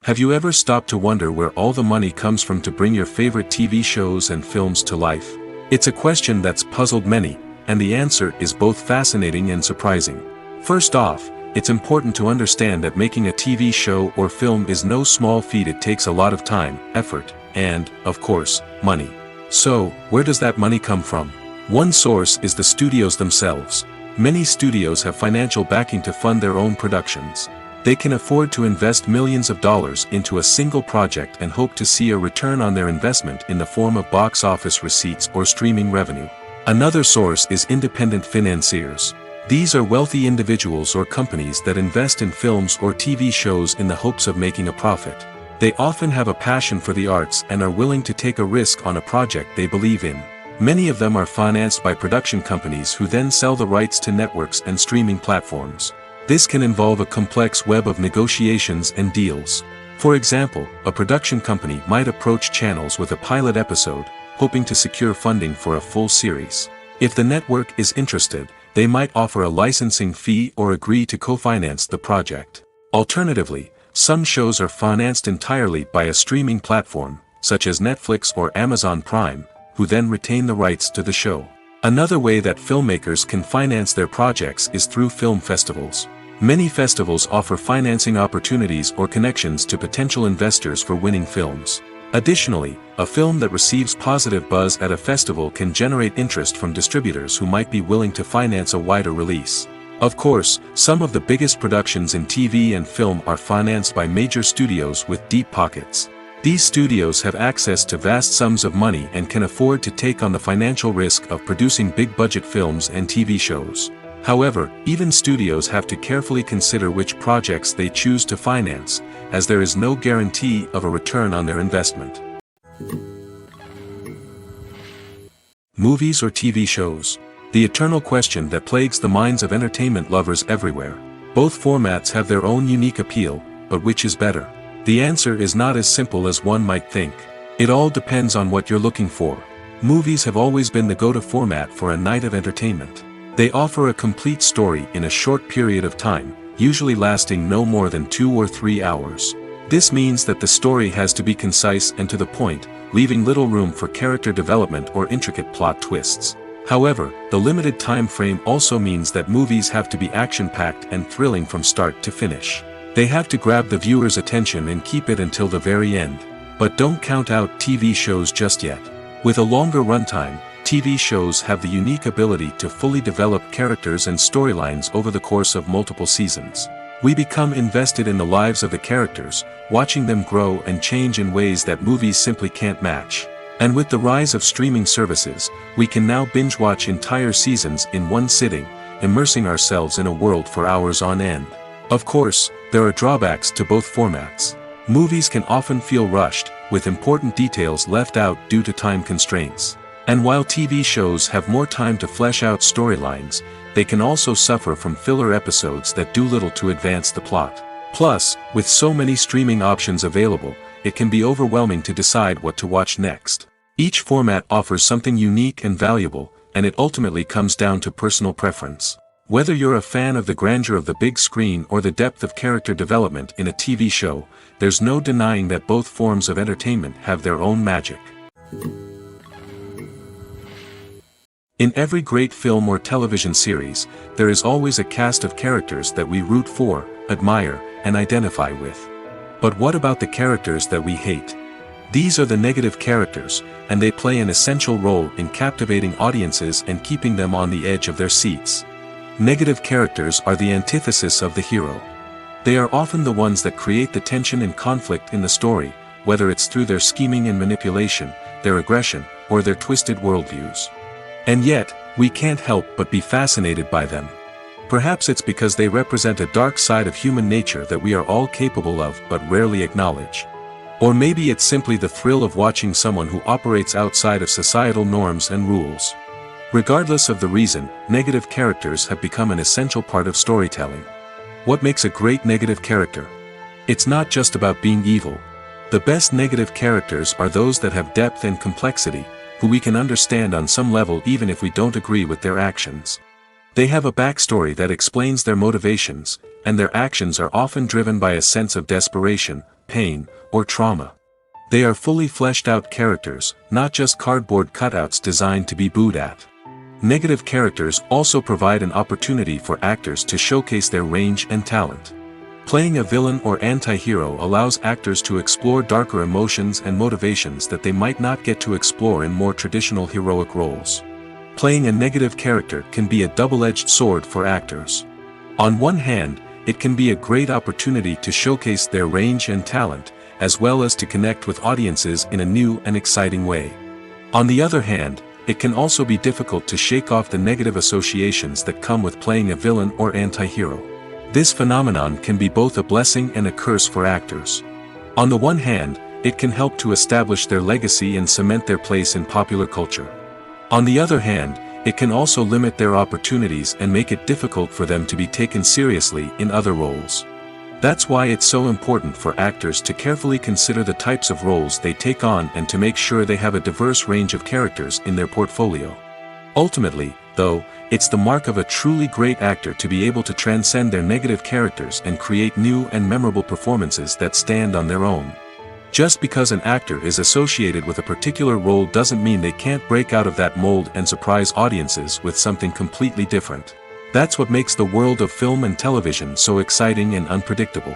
Have you ever stopped to wonder where all the money comes from to bring your favorite TV shows and films to life? It's a question that's puzzled many, and the answer is both fascinating and surprising. First off, it's important to understand that making a TV show or film is no small feat. It takes a lot of time, effort, and, of course, money. So, where does that money come from? One source is the studios themselves. Many studios have financial backing to fund their own productions. They can afford to invest millions of dollars into a single project and hope to see a return on their investment in the form of box office receipts or streaming revenue. Another source is independent financiers. These are wealthy individuals or companies that invest in films or TV shows in the hopes of making a profit. They often have a passion for the arts and are willing to take a risk on a project they believe in. Many of them are financed by production companies who then sell the rights to networks and streaming platforms. This can involve a complex web of negotiations and deals. For example, a production company might approach channels with a pilot episode, hoping to secure funding for a full series. If the network is interested, they might offer a licensing fee or agree to co-finance the project. Alternatively, some shows are financed entirely by a streaming platform, such as Netflix or Amazon Prime, who then retain the rights to the show. Another way that filmmakers can finance their projects is through film festivals. Many festivals offer financing opportunities or connections to potential investors for winning films. Additionally, a film that receives positive buzz at a festival can generate interest from distributors who might be willing to finance a wider release. Of course, some of the biggest productions in TV and film are financed by major studios with deep pockets. These studios have access to vast sums of money and can afford to take on the financial risk of producing big-budget films and TV shows. However, even studios have to carefully consider which projects they choose to finance, as there is no guarantee of a return on their investment. Movies or TV shows? The eternal question that plagues the minds of entertainment lovers everywhere. Both formats have their own unique appeal, but which is better? The answer is not as simple as one might think. It all depends on what you're looking for. Movies have always been the go-to format for a night of entertainment. They offer a complete story in a short period of time, usually lasting no more than 2 or 3 hours. This means that the story has to be concise and to the point, leaving little room for character development or intricate plot twists. However, the limited time frame also means that movies have to be action-packed and thrilling from start to finish. They have to grab the viewer's attention and keep it until the very end. But don't count out TV shows just yet. With a longer runtime, TV shows have the unique ability to fully develop characters and storylines over the course of multiple seasons. We become invested in the lives of the characters, watching them grow and change in ways that movies simply can't match. And with the rise of streaming services, we can now binge-watch entire seasons in one sitting, immersing ourselves in a world for hours on end. Of course, there are drawbacks to both formats. Movies can often feel rushed, with important details left out due to time constraints. And while TV shows have more time to flesh out storylines, they can also suffer from filler episodes that do little to advance the plot. Plus, with so many streaming options available, it can be overwhelming to decide what to watch next. Each format offers something unique and valuable, and it ultimately comes down to personal preference. Whether you're a fan of the grandeur of the big screen or the depth of character development in a TV show, there's no denying that both forms of entertainment have their own magic. In every great film or television series, there is always a cast of characters that we root for, admire, and identify with. But what about the characters that we hate? These are the negative characters, and they play an essential role in captivating audiences and keeping them on the edge of their seats. Negative characters are the antithesis of the hero. They are often the ones that create the tension and conflict in the story, whether it's through their scheming and manipulation, their aggression, or their twisted worldviews. And yet, we can't help but be fascinated by them. Perhaps it's because they represent a dark side of human nature that we are all capable of but rarely acknowledge. Or maybe it's simply the thrill of watching someone who operates outside of societal norms and rules. Regardless of the reason, negative characters have become an essential part of storytelling. What makes a great negative character? It's not just about being evil. The best negative characters are those that have depth and complexity, who we can understand on some level even if we don't agree with their actions. They have a backstory that explains their motivations, and their actions are often driven by a sense of desperation, pain, or trauma. They are fully fleshed out characters, not just cardboard cutouts designed to be booed at. Negative characters also provide an opportunity for actors to showcase their range and talent. Playing a villain or anti-hero allows actors to explore darker emotions and motivations that they might not get to explore in more traditional heroic roles. Playing a negative character can be a double-edged sword for actors. On one hand, it can be a great opportunity to showcase their range and talent, as well as to connect with audiences in a new and exciting way. On the other hand, it can also be difficult to shake off the negative associations that come with playing a villain or anti-hero. This phenomenon can be both a blessing and a curse for actors. On the one hand, it can help to establish their legacy and cement their place in popular culture. On the other hand, it can also limit their opportunities and make it difficult for them to be taken seriously in other roles. That's why it's so important for actors to carefully consider the types of roles they take on and to make sure they have a diverse range of characters in their portfolio. Ultimately, though, it's the mark of a truly great actor to be able to transcend their negative characters and create new and memorable performances that stand on their own. Just because an actor is associated with a particular role doesn't mean they can't break out of that mold and surprise audiences with something completely different. That's what makes the world of film and television so exciting and unpredictable.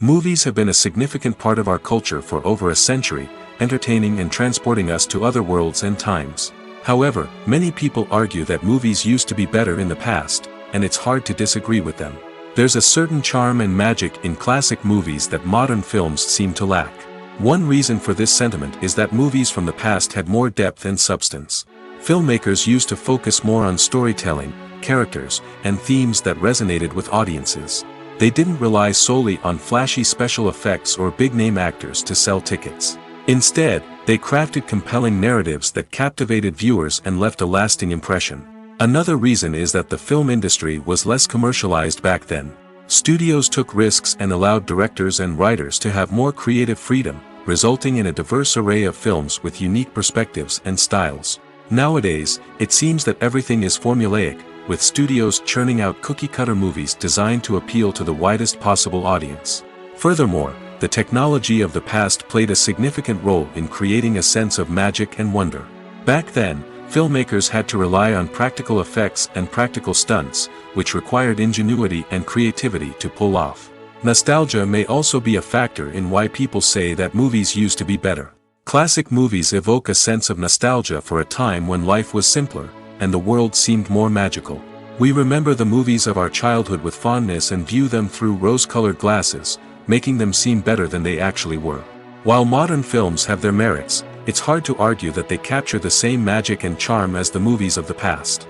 Movies have been a significant part of our culture for over a century, entertaining and transporting us to other worlds and times. However, many people argue that movies used to be better in the past, and it's hard to disagree with them. There's a certain charm and magic in classic movies that modern films seem to lack. One reason for this sentiment is that movies from the past had more depth and substance. Filmmakers used to focus more on storytelling, characters, and themes that resonated with audiences. They didn't rely solely on flashy special effects or big-name actors to sell tickets. Instead, they crafted compelling narratives that captivated viewers and left a lasting impression. Another reason is that the film industry was less commercialized back then. Studios took risks and allowed directors and writers to have more creative freedom, resulting in a diverse array of films with unique perspectives and styles. Nowadays, it seems that everything is formulaic, with studios churning out cookie-cutter movies designed to appeal to the widest possible audience. Furthermore, the technology of the past played a significant role in creating a sense of magic and wonder. Back then, filmmakers had to rely on practical effects and practical stunts, which required ingenuity and creativity to pull off. Nostalgia may also be a factor in why people say that movies used to be better. Classic movies evoke a sense of nostalgia for a time when life was simpler, and the world seemed more magical. We remember the movies of our childhood with fondness and view them through rose-colored glasses, making them seem better than they actually were. While modern films have their merits, it's hard to argue that they capture the same magic and charm as the movies of the past.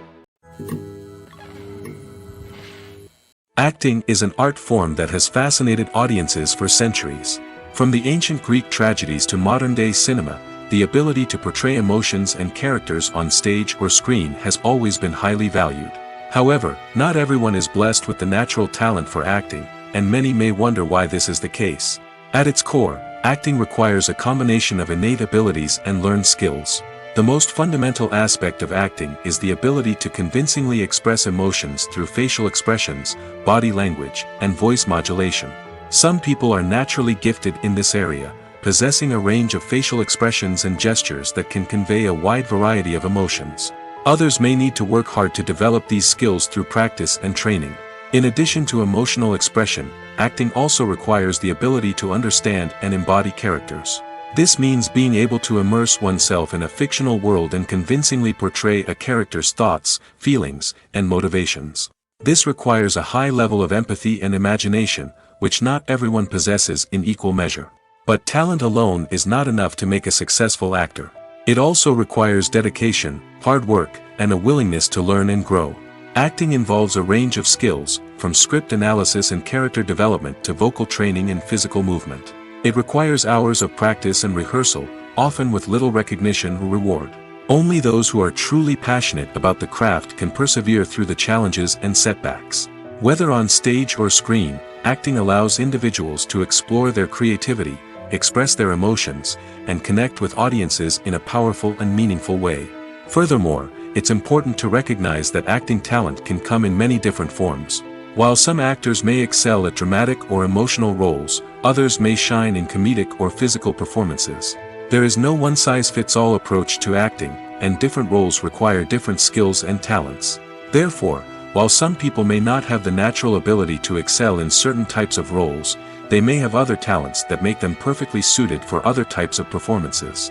Acting is an art form that has fascinated audiences for centuries. From the ancient Greek tragedies to modern-day cinema, the ability to portray emotions and characters on stage or screen has always been highly valued. However, not everyone is blessed with the natural talent for acting, and many may wonder why this is the case. At its core, acting requires a combination of innate abilities and learned skills. The most fundamental aspect of acting is the ability to convincingly express emotions through facial expressions, body language, and voice modulation. Some people are naturally gifted in this area, possessing a range of facial expressions and gestures that can convey a wide variety of emotions. Others may need to work hard to develop these skills through practice and training. In addition to emotional expression, acting also requires the ability to understand and embody characters. This means being able to immerse oneself in a fictional world and convincingly portray a character's thoughts, feelings, and motivations. This requires a high level of empathy and imagination, which not everyone possesses in equal measure. But talent alone is not enough to make a successful actor. It also requires dedication, hard work, and a willingness to learn and grow. Acting involves a range of skills, from script analysis and character development to vocal training and physical movement. It requires hours of practice and rehearsal, often with little recognition or reward. Only those who are truly passionate about the craft can persevere through the challenges and setbacks. Whether on stage or screen, acting allows individuals to explore their creativity, express their emotions, and connect with audiences in a powerful and meaningful way. Furthermore, it's important to recognize that acting talent can come in many different forms. While some actors may excel at dramatic or emotional roles, others may shine in comedic or physical performances. There is no one-size-fits-all approach to acting, and different roles require different skills and talents. Therefore, while some people may not have the natural ability to excel in certain types of roles, they may have other talents that make them perfectly suited for other types of performances.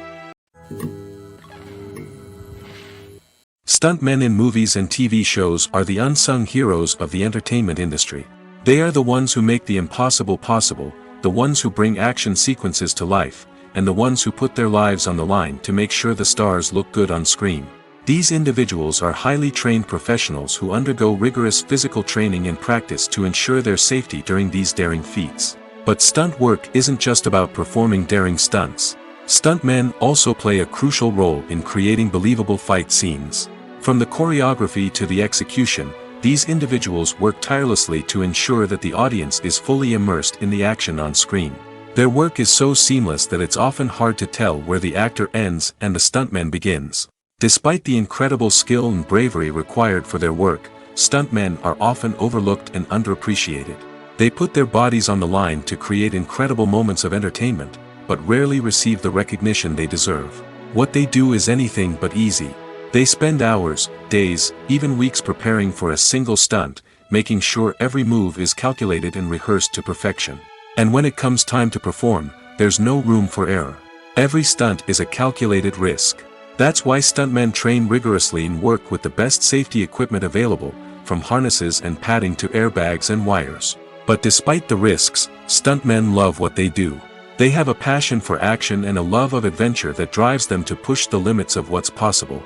Stuntmen in movies and TV shows are the unsung heroes of the entertainment industry. They are the ones who make the impossible possible, the ones who bring action sequences to life, and the ones who put their lives on the line to make sure the stars look good on screen. These individuals are highly trained professionals who undergo rigorous physical training and practice to ensure their safety during these daring feats. But stunt work isn't just about performing daring stunts. Stuntmen also play a crucial role in creating believable fight scenes. From the choreography to the execution, these individuals work tirelessly to ensure that the audience is fully immersed in the action on screen. Their work is so seamless that it's often hard to tell where the actor ends and the stuntman begins. Despite the incredible skill and bravery required for their work, stuntmen are often overlooked and underappreciated. They put their bodies on the line to create incredible moments of entertainment, but rarely receive the recognition they deserve. What they do is anything but easy. They spend hours, days, even weeks preparing for a single stunt, making sure every move is calculated and rehearsed to perfection. And when it comes time to perform, there's no room for error. Every stunt is a calculated risk. That's why stuntmen train rigorously and work with the best safety equipment available, from harnesses and padding to airbags and wires. But despite the risks, stuntmen love what they do. They have a passion for action and a love of adventure that drives them to push the limits of what's possible.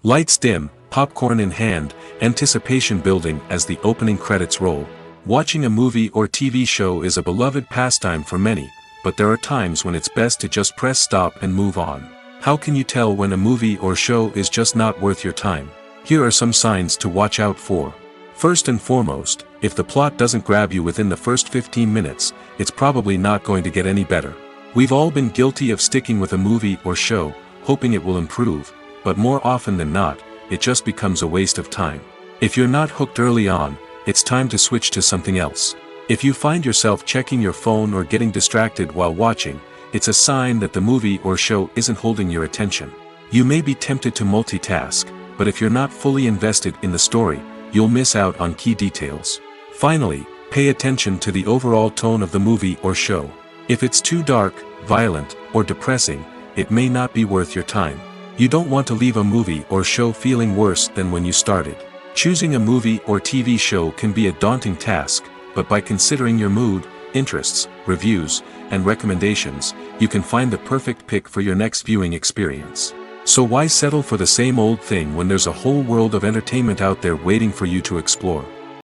Lights dim, popcorn in hand, anticipation building as the opening credits roll. Watching a movie or TV show is a beloved pastime for many, but there are times when it's best to just press stop and move on. How can you tell when a movie or show is just not worth your time? Here are some signs to watch out for. First and foremost, if the plot doesn't grab you within the first 15 minutes, it's probably not going to get any better. We've all been guilty of sticking with a movie or show, hoping it will improve, but more often than not, it just becomes a waste of time. If you're not hooked early on, it's time to switch to something else. If you find yourself checking your phone or getting distracted while watching, it's a sign that the movie or show isn't holding your attention. You may be tempted to multitask, but if you're not fully invested in the story, you'll miss out on key details. Finally, pay attention to the overall tone of the movie or show. If it's too dark, violent, or depressing, it may not be worth your time. You don't want to leave a movie or show feeling worse than when you started. Choosing a movie or TV show can be a daunting task, but by considering your mood, interests, reviews, and recommendations, you can find the perfect pick for your next viewing experience. So why settle for the same old thing when there's a whole world of entertainment out there waiting for you to explore?